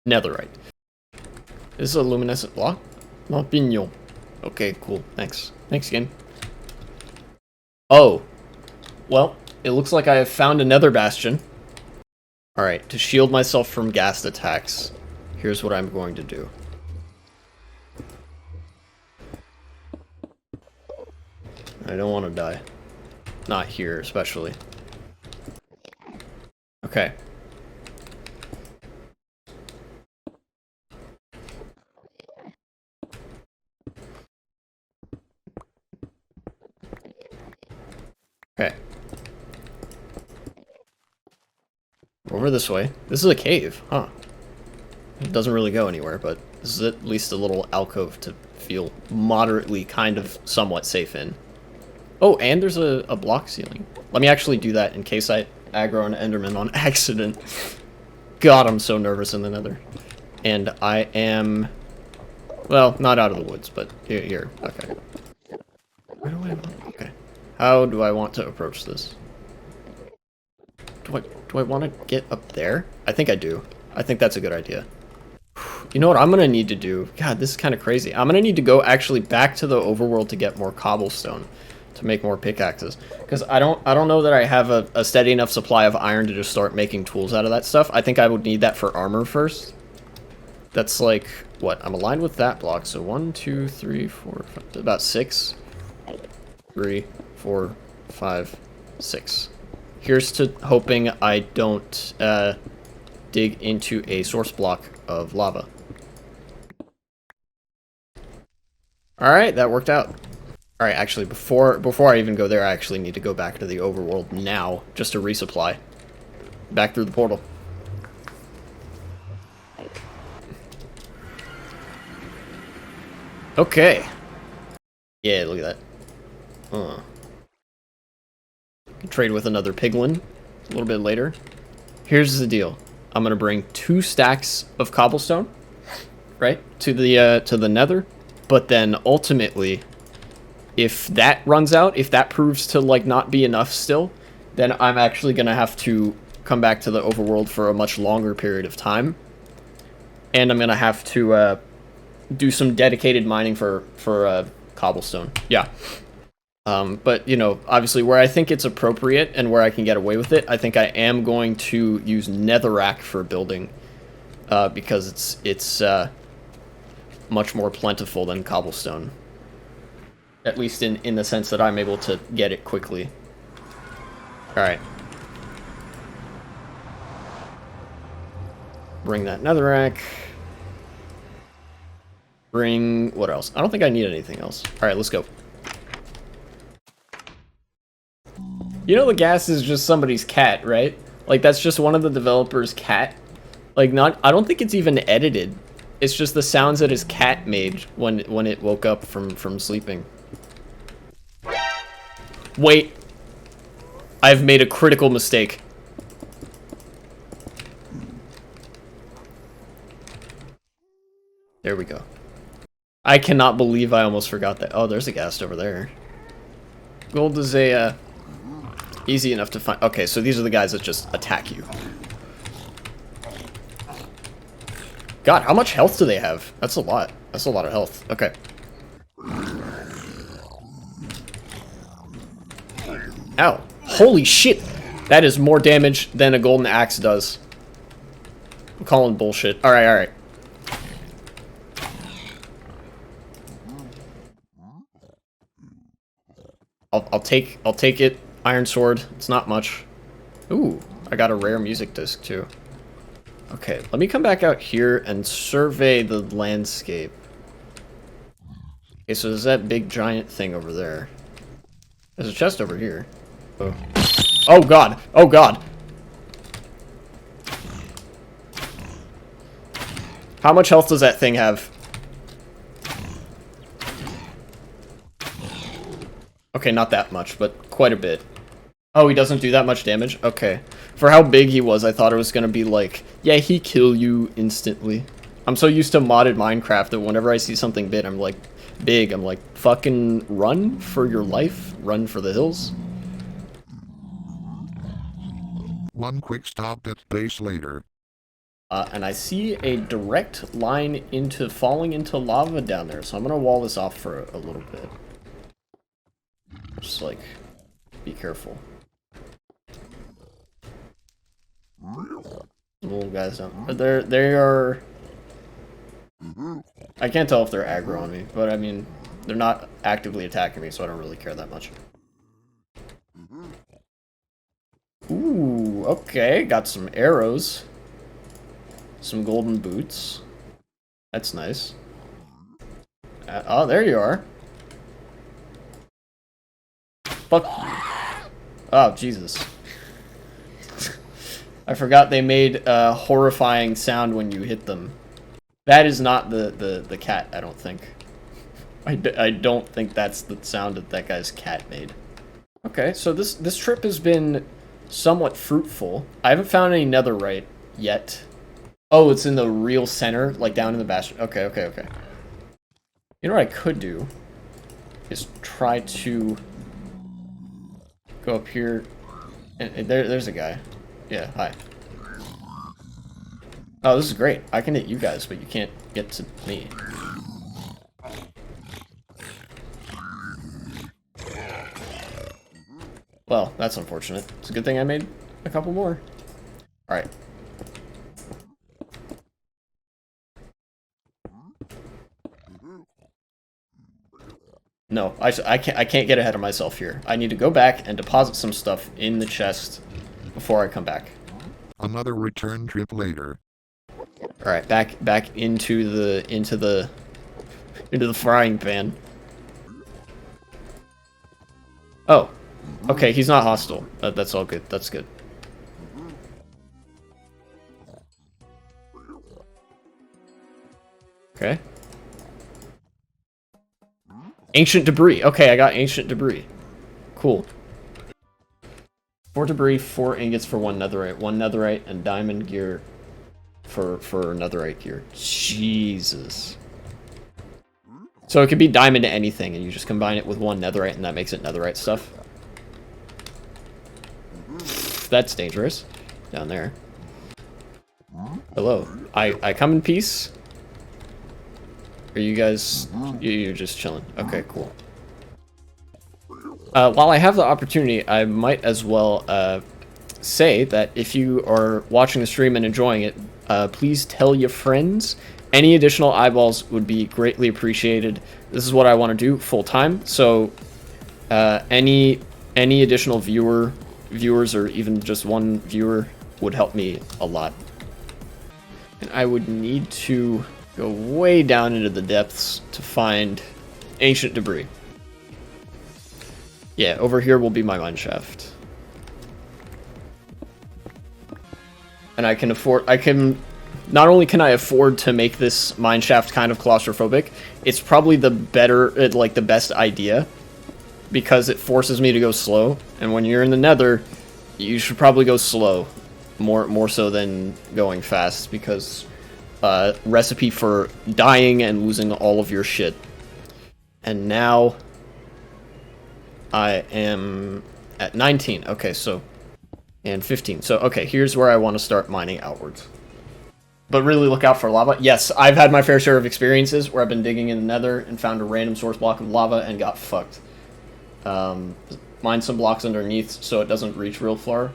netherite. This is a luminescent block? Not pignon. Okay, cool. Thanks. Thanks, game. Oh. Well, it looks like I have found a nether bastion. Alright, to shield myself from ghast attacks, here's what I'm going to do. I don't want to die. Not here, especially. Okay. Okay. Over this way. This is a cave, huh? It doesn't really go anywhere, but this is at least a little alcove to feel moderately kind of somewhat safe in. Oh, and there's a block ceiling. Let me actually do that in case I aggro an enderman on accident. God, I'm so nervous in the nether. And I am... well, not out of the woods, but here. Okay. Where do I want... okay. How do I want to approach this? Do I want to get up there? I think I do. I think that's a good idea. You know what I'm going to need to do? God, this is kind of crazy. I'm going to need to go actually back to the overworld to get more cobblestone to make more pickaxes. Because I don't know that I have a steady enough supply of iron to just start making tools out of that stuff. I think I would need that for armor first. That's like, what? I'm aligned with that block. So 1, 2, 3, 4, 5, about 6. 3, 4, 5, 6. Here's to hoping I don't dig into a source block of lava. Alright, that worked out. Alright, actually, before I even go there, I actually need to go back to the overworld now, just to resupply. Back through the portal. Okay. Yeah, look at that. Can trade with another piglin a little bit later. Here's the deal. I'm gonna bring 2 stacks of cobblestone, right, to the nether. But then ultimately, if that runs out, if that proves to like not be enough still, then I'm actually gonna have to come back to the overworld for a much longer period of time, and I'm gonna have to do some dedicated mining for cobblestone. Yeah. But, you know, obviously where I think it's appropriate and where I can get away with it, I think I am going to use netherrack for building, because it's much more plentiful than cobblestone. At least in the sense that I'm able to get it quickly. Alright. Bring that netherrack. Bring... what else? I don't think I need anything else. Alright, let's go. You know the gas is just somebody's cat, right? Like, that's just one of the developers' cat. Like, not, I don't think it's even edited. It's just the sounds that his cat made when it woke up from sleeping. Wait. I've made a critical mistake. There we go. I cannot believe I almost forgot that. Oh, there's a ghast over there. Gold is easy enough to find. Okay, so these are the guys that just attack you. God, how much health do they have? That's a lot. That's a lot of health. Okay. Ow. Holy shit! That is more damage than a golden axe does. I'm calling bullshit. Alright, alright. I'll take it. Iron sword. It's not much. Ooh, I got a rare music disc too. Okay, let me come back out here and survey the landscape. Okay, so there's that big giant thing over there. There's a chest over here. Oh. Oh god! Oh god! How much health does that thing have? Okay, not that much, but quite a bit. Oh, he doesn't do that much damage? Okay. For how big he was, I thought it was gonna be like, yeah, he kill you instantly. I'm so used to modded Minecraft that whenever I see something big, I'm like, fucking run for your life, run for the hills. One quick stop at base later. And I see a direct line into falling into lava down there, so I'm gonna wall this off for a little bit. Just like, be careful. Little guys down. But they are. I can't tell if they're aggro on me, but I mean, they're not actively attacking me, so I don't really care that much. Ooh, okay, got some arrows. Some golden boots. That's nice. Oh, there you are. Fuck. Oh, Jesus. I forgot they made a horrifying sound when you hit them. That is not the cat, I don't think. I don't think that's the sound that that guy's cat made. Okay, so this trip has been somewhat fruitful. I haven't found any netherite yet. Oh, it's in the real center, like down in the bastion. Okay, okay, okay. You know what I could do is try to go up here. And there's a guy. Yeah, hi. Oh, this is great. I can hit you guys, but you can't get to me. Well, that's unfortunate. It's a good thing I made a couple more. Alright. No, I can't get ahead of myself here. I need to go back and deposit some stuff in the chest before I come back. Another return trip later. All right, back into the frying pan. Oh, okay, he's not hostile. That's all good. That's good. Okay. Ancient debris. Okay, I got ancient debris. Cool. 4 debris, 4 ingots for 1 netherite. 1 netherite and diamond gear for netherite gear. Jesus. So it could be diamond to anything, and you just combine it with 1 netherite, and that makes it netherite stuff. That's dangerous. Down there. Hello. I come in peace. Are you guys... You're just chilling. Okay, cool. While I have the opportunity, I might as well say that if you are watching the stream and enjoying it, please tell your friends. Any additional eyeballs would be greatly appreciated. This is what I want to do full time, so any additional viewers or even just one viewer would help me a lot. And I would need to go way down into the depths to find ancient debris. Yeah, over here will be my mine shaft. and I can not only can I afford to make this mineshaft kind of claustrophobic, it's probably the the best idea, because it forces me to go slow, and when you're in the nether, you should probably go slow, more so than going fast, because recipe for dying and losing all of your shit. And now I am at 19. Okay, so, and 15. So, okay, here's where I want to start mining outwards. But really look out for lava. Yes, I've had my fair share of experiences where I've been digging in the nether and found a random source block of lava and got fucked. Mine some blocks underneath so it doesn't reach real far.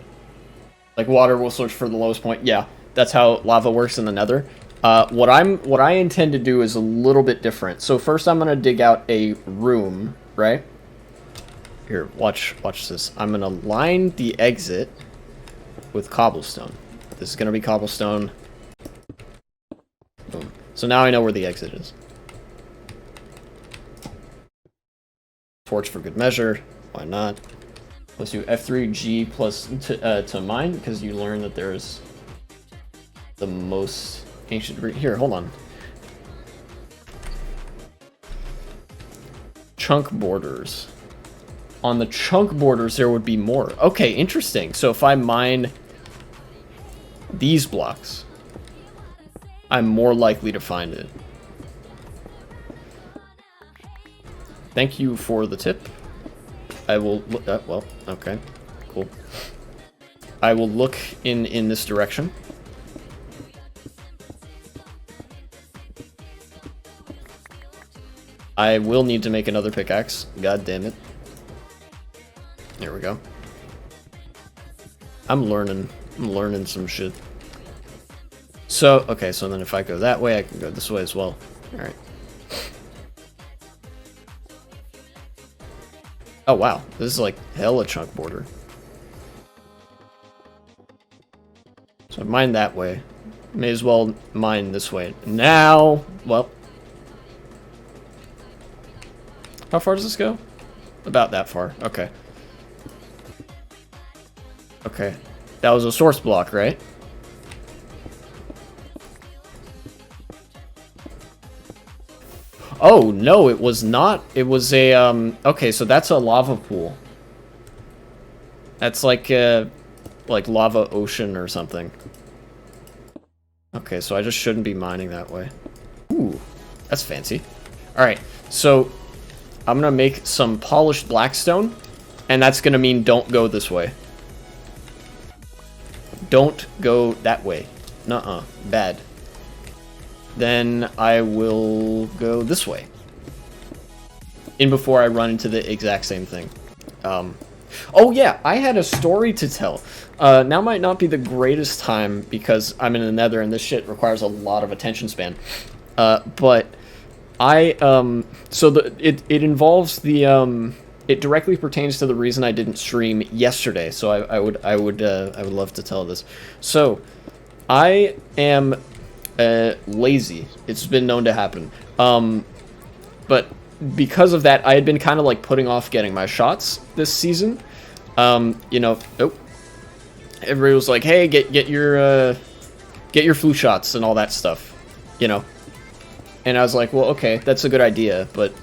Like, water will search for the lowest point. Yeah, that's how lava works in the nether. What I intend to do is a little bit different. So first I'm gonna dig out a room, right? Here, watch this. I'm gonna line the exit with cobblestone. This is gonna be cobblestone. Boom. So now I know where the exit is. Torch for good measure. Why not? Let's do F3G plus to mine, because you learn that there's the most ancient... Here, hold on. Chunk borders. On the chunk borders, there would be more. Okay, interesting. So if I mine these blocks, I'm more likely to find it. Thank you for the tip. I will look... well, okay. Cool. I will look in this direction. I will need to make another pickaxe. God damn it. There we go. I'm learning some shit. So, okay, so then if I go that way, I can go this way as well. Alright. Oh, wow. This is like hella chunk border. So I mine that way. May as well mine this way. Now, well. How far does this go? About that far. Okay. Okay. That was a source block, right? Oh, no, it was not. It was a, okay, so that's a lava pool. That's like lava ocean or something. Okay, so I just shouldn't be mining that way. Ooh, that's fancy. Alright, so I'm gonna make some polished blackstone, and that's gonna mean don't go this way. Don't go that way. Nuh-uh. Bad. Then I will go this way. In before I run into the exact same thing. Oh yeah, I had a story to tell. Now might not be the greatest time because I'm in the nether and this shit requires a lot of attention span. But I, so it involves the, it directly pertains to the reason I didn't stream yesterday. So I would love to tell this. So I am lazy. It's been known to happen. But because of that, I had been kind of like putting off getting my shots this season. You know, oh, everybody was like, "Hey, get your flu shots and all that stuff," you know. And I was like, "Well, okay, that's a good idea," but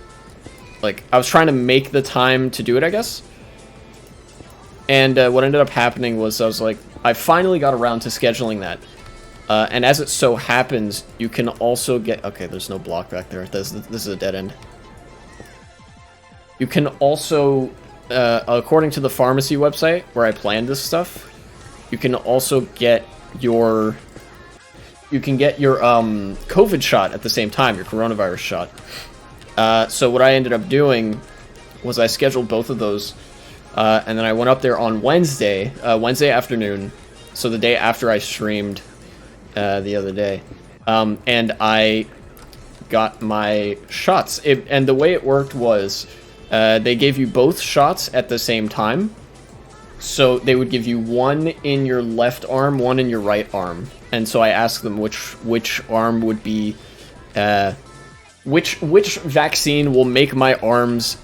like I was trying to make the time to do it, I guess. And what ended up happening was I was like, I finally got around to scheduling that. And as it so happens, you can also get... Okay, there's no block back there. This is a dead end. You can also, according to the pharmacy website where I planned this stuff, you can also get your... You can get your COVID shot at the same time, your coronavirus shot. So what I ended up doing was I scheduled both of those, and then I went up there on Wednesday afternoon, so the day after I streamed the other day, and I got my shots. And the way it worked was they gave you both shots at the same time. So they would give you one in your left arm, one in your right arm. And so I asked them which arm would be, which vaccine will make my arms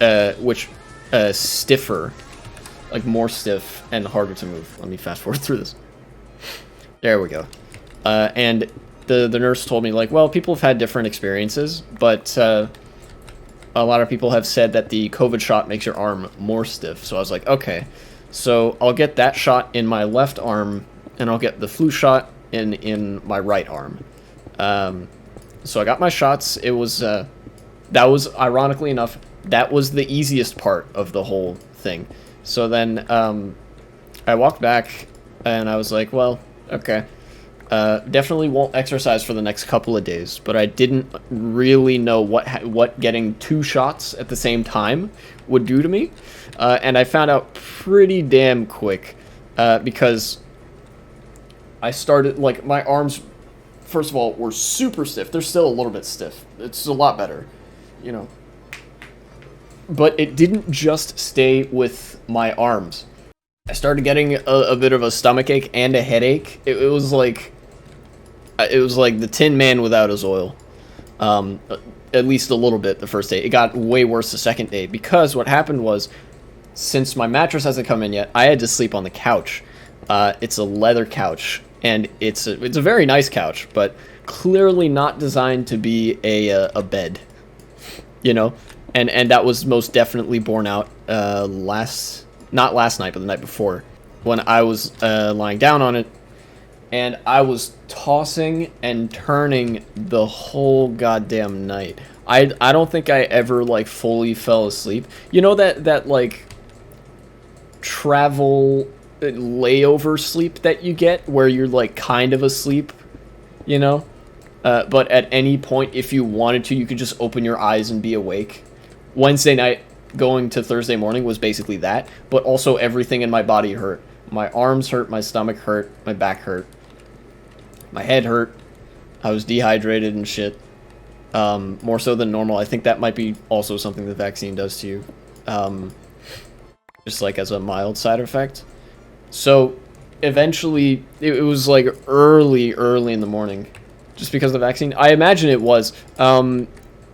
stiffer, like more stiff and harder to move. Let me fast forward through this. There we go. And the nurse told me, like, well, people have had different experiences, but a lot of people have said that the COVID shot makes your arm more stiff. So I was like, okay. So I'll get that shot in my left arm, and I'll get the flu shot in my right arm. So I got my shots. It was, that was, ironically enough, that was the easiest part of the whole thing. So then I walked back, and I was like, well, okay. Definitely won't exercise for the next couple of days, but I didn't really know what getting 2 shots at the same time would do to me. And I found out pretty damn quick, because I started, like, my arms, first of all, were super stiff. They're still a little bit stiff. It's a lot better, you know. But it didn't just stay with my arms. I started getting a bit of a stomachache and a headache. It was like the Tin Man without his oil. At least a little bit the first day. It got way worse the second day, because what happened was, since my mattress hasn't come in yet, I had to sleep on the couch. It's a leather couch, and it's a very nice couch, but clearly not designed to be a bed, you know. And that was most definitely borne out not last night, but the night before, when I was lying down on it, and I was tossing and turning the whole goddamn night. I don't think I ever, like, fully fell asleep. You know that like travel layover sleep that you get, where you're, like, kind of asleep, you know? But at any point, if you wanted to, you could just open your eyes and be awake. Wednesday night going to Thursday morning was basically that, but also everything in my body hurt. My arms hurt, my stomach hurt, my back hurt, my head hurt. I was dehydrated and shit. More so than normal. I think that might be also something the vaccine does to you. Just like as a mild side effect. So eventually, it was like early in the morning, just because of the vaccine. I imagine it was,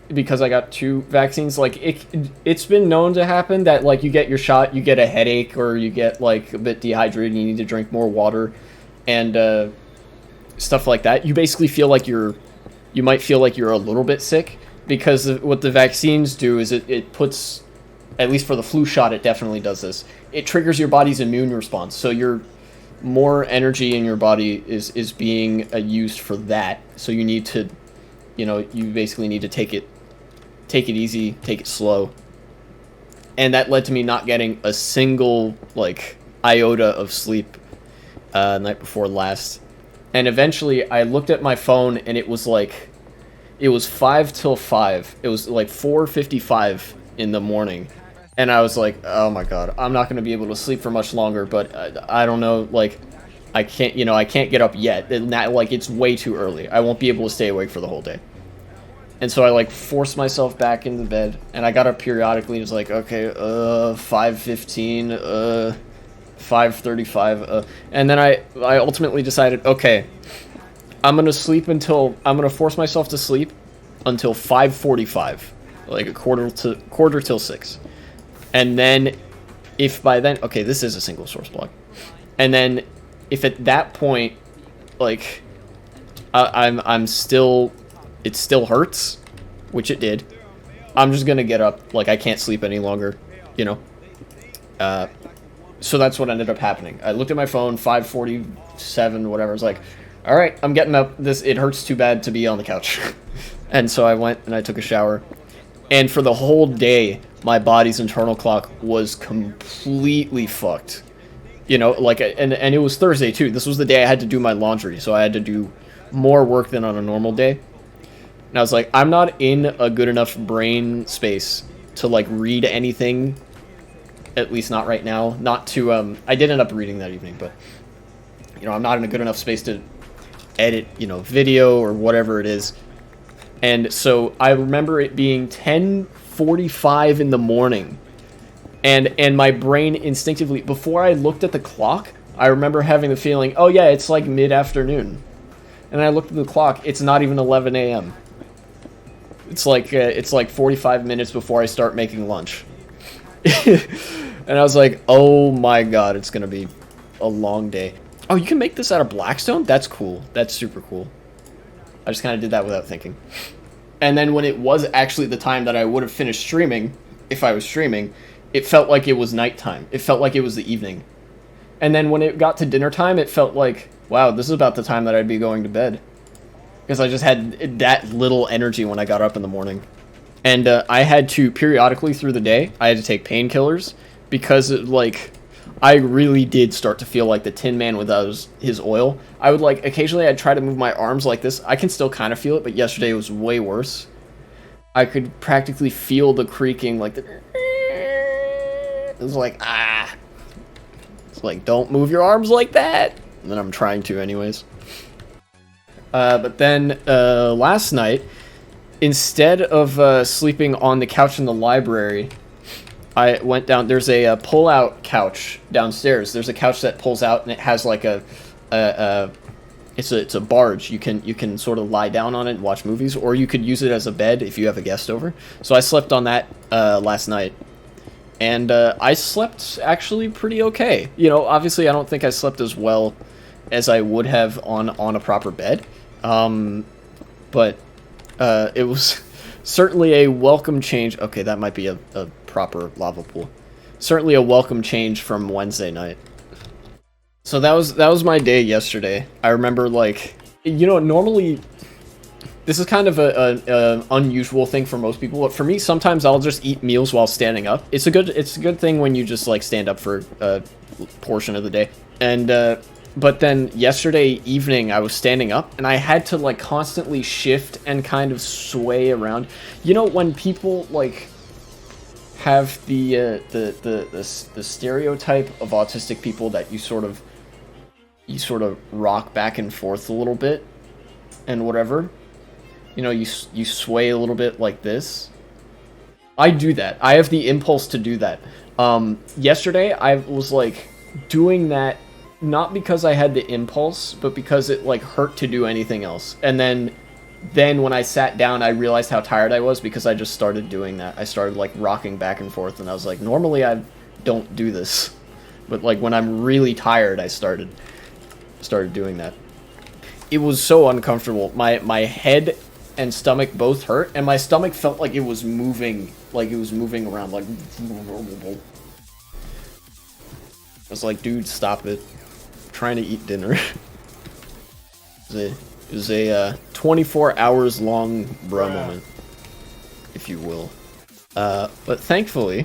because I got 2 vaccines. Like, it's been known to happen that, like, you get your shot, you get a headache, or you get, like, a bit dehydrated, and you need to drink more water, and stuff like that. You basically feel like you might feel like you're a little bit sick, because what the vaccines do is it puts, at least for the flu shot, it definitely does this. It triggers your body's immune response, so your more energy in your body is being used for that. So you need to, you know, you basically need to take it easy, take it slow. And that led to me not getting a single, like, iota of sleep the night before last. And eventually I looked at my phone, and it was 5 till 5. It was like 4:55 in the morning. And I was like, oh my god, I'm not going to be able to sleep for much longer, but I don't know, like, I can't get up yet. Like, it's way too early. I won't be able to stay awake for the whole day. And so I, like, forced myself back into bed, and I got up periodically. It was like, okay, 5:15, 5:35, and then I ultimately decided, okay, I'm gonna force myself to sleep until 5:45, like a quarter till 6, and then if by then, okay, this is a single source blog, and then if at that point, like, I'm still, it still hurts, which it did, I'm just gonna get up. Like, I can't sleep any longer, you know. So that's what ended up happening. I looked at my phone, 5:47, whatever. I was like, all right, I'm getting up. It hurts too bad to be on the couch. And so I went and I took a shower. And for the whole day, my body's internal clock was completely fucked. You know, like, and it was Thursday too. This was the day I had to do my laundry, so I had to do more work than on a normal day. And I was like, I'm not in a good enough brain space to, like, read anything, at least not right now. Not to, I did end up reading that evening, but, you know, I'm not in a good enough space to edit, you know, video or whatever it is. And so I remember it being 10:45 in the morning, and my brain instinctively, before I looked at the clock, I remember having the feeling, oh yeah, it's like mid-afternoon. And I looked at the clock, it's not even 11 a.m. It's like 45 minutes before I start making lunch. And I was like, oh my god, it's gonna be a long day. Oh, you can make this out of blackstone? That's cool. That's super cool. I just kind of did that without thinking. And then when it was actually the time that I would have finished streaming, if I was streaming, it felt like it was nighttime. It felt like it was the evening. And then when it got to dinner time, it felt like, wow, this is about the time that I'd be going to bed. Because I just had that little energy when I got up in the morning. And I had to, periodically through the day, I had to take painkillers. Because, I really did start to feel like the Tin Man without his oil. I would, occasionally I'd try to move my arms like this. I can still kind of feel it, but yesterday it was way worse. I could practically feel the creaking, it was like, ah. It's like, don't move your arms like that. And then I'm trying to anyways. But then, last night, instead of sleeping on the couch in the library, I went down. There's a pull-out couch downstairs. There's a couch that pulls out, and it has like it's a barge. You can sort of lie down on it and watch movies, or you could use it as a bed if you have a guest over. So I slept on that last night, and I slept actually pretty okay. You know, obviously I don't think I slept as well as I would have on a proper bed, but it was certainly a welcome change. Okay, that might be a proper lava pool. Certainly a welcome change from Wednesday night. So that was my day yesterday. I remember, normally this is kind of a unusual thing for most people, but for me, sometimes I'll just eat meals while standing up. It's a good thing when you just stand up for a portion of the day. And but then yesterday evening I was standing up and I had to constantly shift and kind of sway around. You know, when people have the stereotype of autistic people that you sort of rock back and forth a little bit and whatever, you know, you sway a little bit like this. I do that. I have the impulse to do that. Yesterday I was doing that not because I had the impulse, but because it hurt to do anything else. And then when I sat down, I realized how tired I was because I just started doing that. I started rocking back and forth, and I was like, normally I don't do this, but when I'm really tired, I started doing that. It was so uncomfortable. My head and stomach both hurt, and my stomach felt like it was moving around, I was like, dude, stop it. I'm trying to eat dinner. It was a 24 hours long bruh moment, if you will. But thankfully,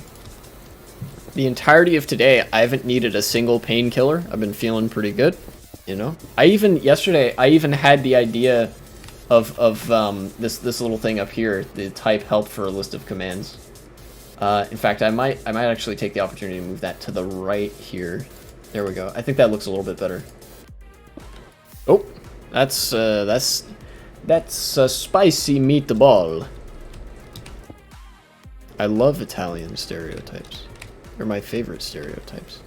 the entirety of today, I haven't needed a single painkiller. I've been feeling pretty good, you know? Yesterday, I even had the idea of this little thing up here, the type help for a list of commands. In fact, I might actually take the opportunity to move that to the right here. There we go. I think that looks a little bit better. Oh, that's a spicy meatball. I love Italian stereotypes. They're my favorite stereotypes.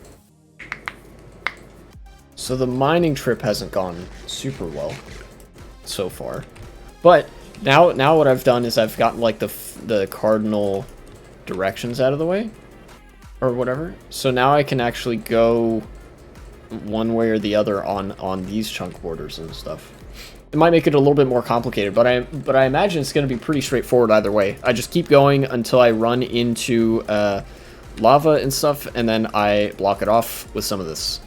So the mining trip hasn't gone super well so far, but now what I've done is I've gotten the cardinal directions out of the way, or whatever. So now I can actually go one way or the other on these chunk borders and stuff. It might make it a little bit more complicated, but I imagine it's going to be pretty straightforward either way. I just keep going until I run into lava and stuff, and then I block it off with some of this.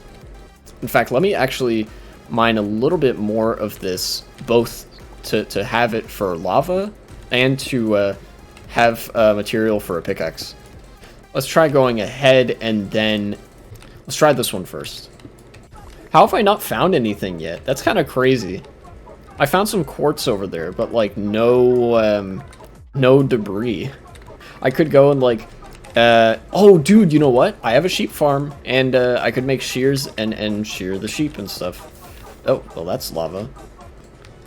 In fact, let me actually mine a little bit more of this, both to have it for lava and to have material for a pickaxe. Let's try going ahead, and then let's try this one first. How have I not found anything yet? That's kind of crazy. I found some quartz over there, but no debris. I could go and oh dude, you know what? I have a sheep farm, and I could make shears and shear the sheep and stuff. Oh, well, that's lava.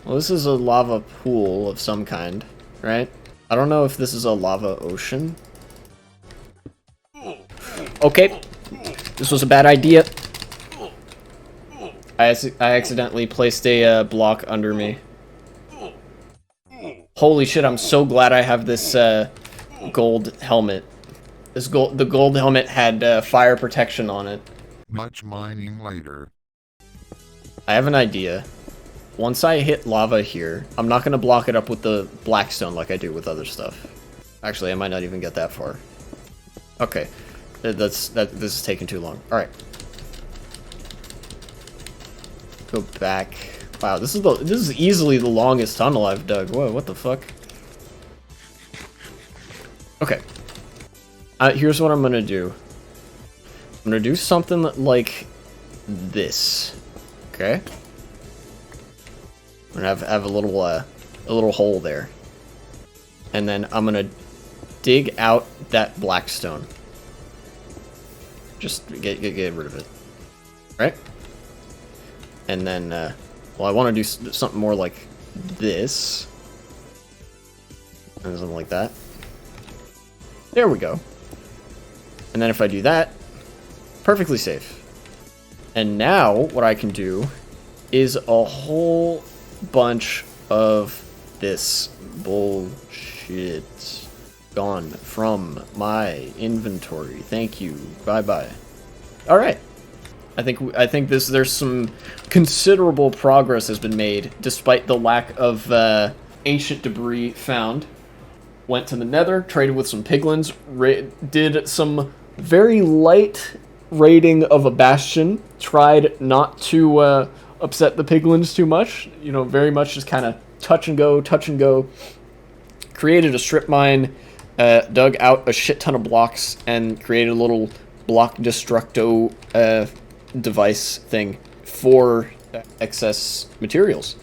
Well, this is a lava pool of some kind, right? I don't know if this is a lava ocean. Okay, this was a bad idea. I accidentally placed a block under me. Holy shit, I'm so glad I have this gold helmet. The gold helmet had fire protection on it. Much mining later. I have an idea. Once I hit lava here, I'm not going to block it up with the blackstone like I do with other stuff. Actually, I might not even get that far. Okay. This is taking too long. Alright. Go back. Wow, this is easily the longest tunnel I've dug. Whoa, what the fuck? Okay. Here's what I'm gonna do. I'm gonna do something like this. Okay? I'm gonna have a little hole there. And then I'm gonna dig out that blackstone. Just get rid of it. Right? And then, well, I want to do something more like this. And something like that. There we go. And then if I do that, perfectly safe. And now, what I can do is a whole bunch of this bullshit gone from my inventory. Thank you. Bye-bye. All right. I think there's some considerable progress has been made despite the lack of ancient debris found. Went to the nether, traded with some piglins, did some very light raiding of a bastion, tried not to upset the piglins too much, you know, very much just kind of touch and go, created a strip mine, dug out a shit ton of blocks, and created a little block destructo device thing for excess materials.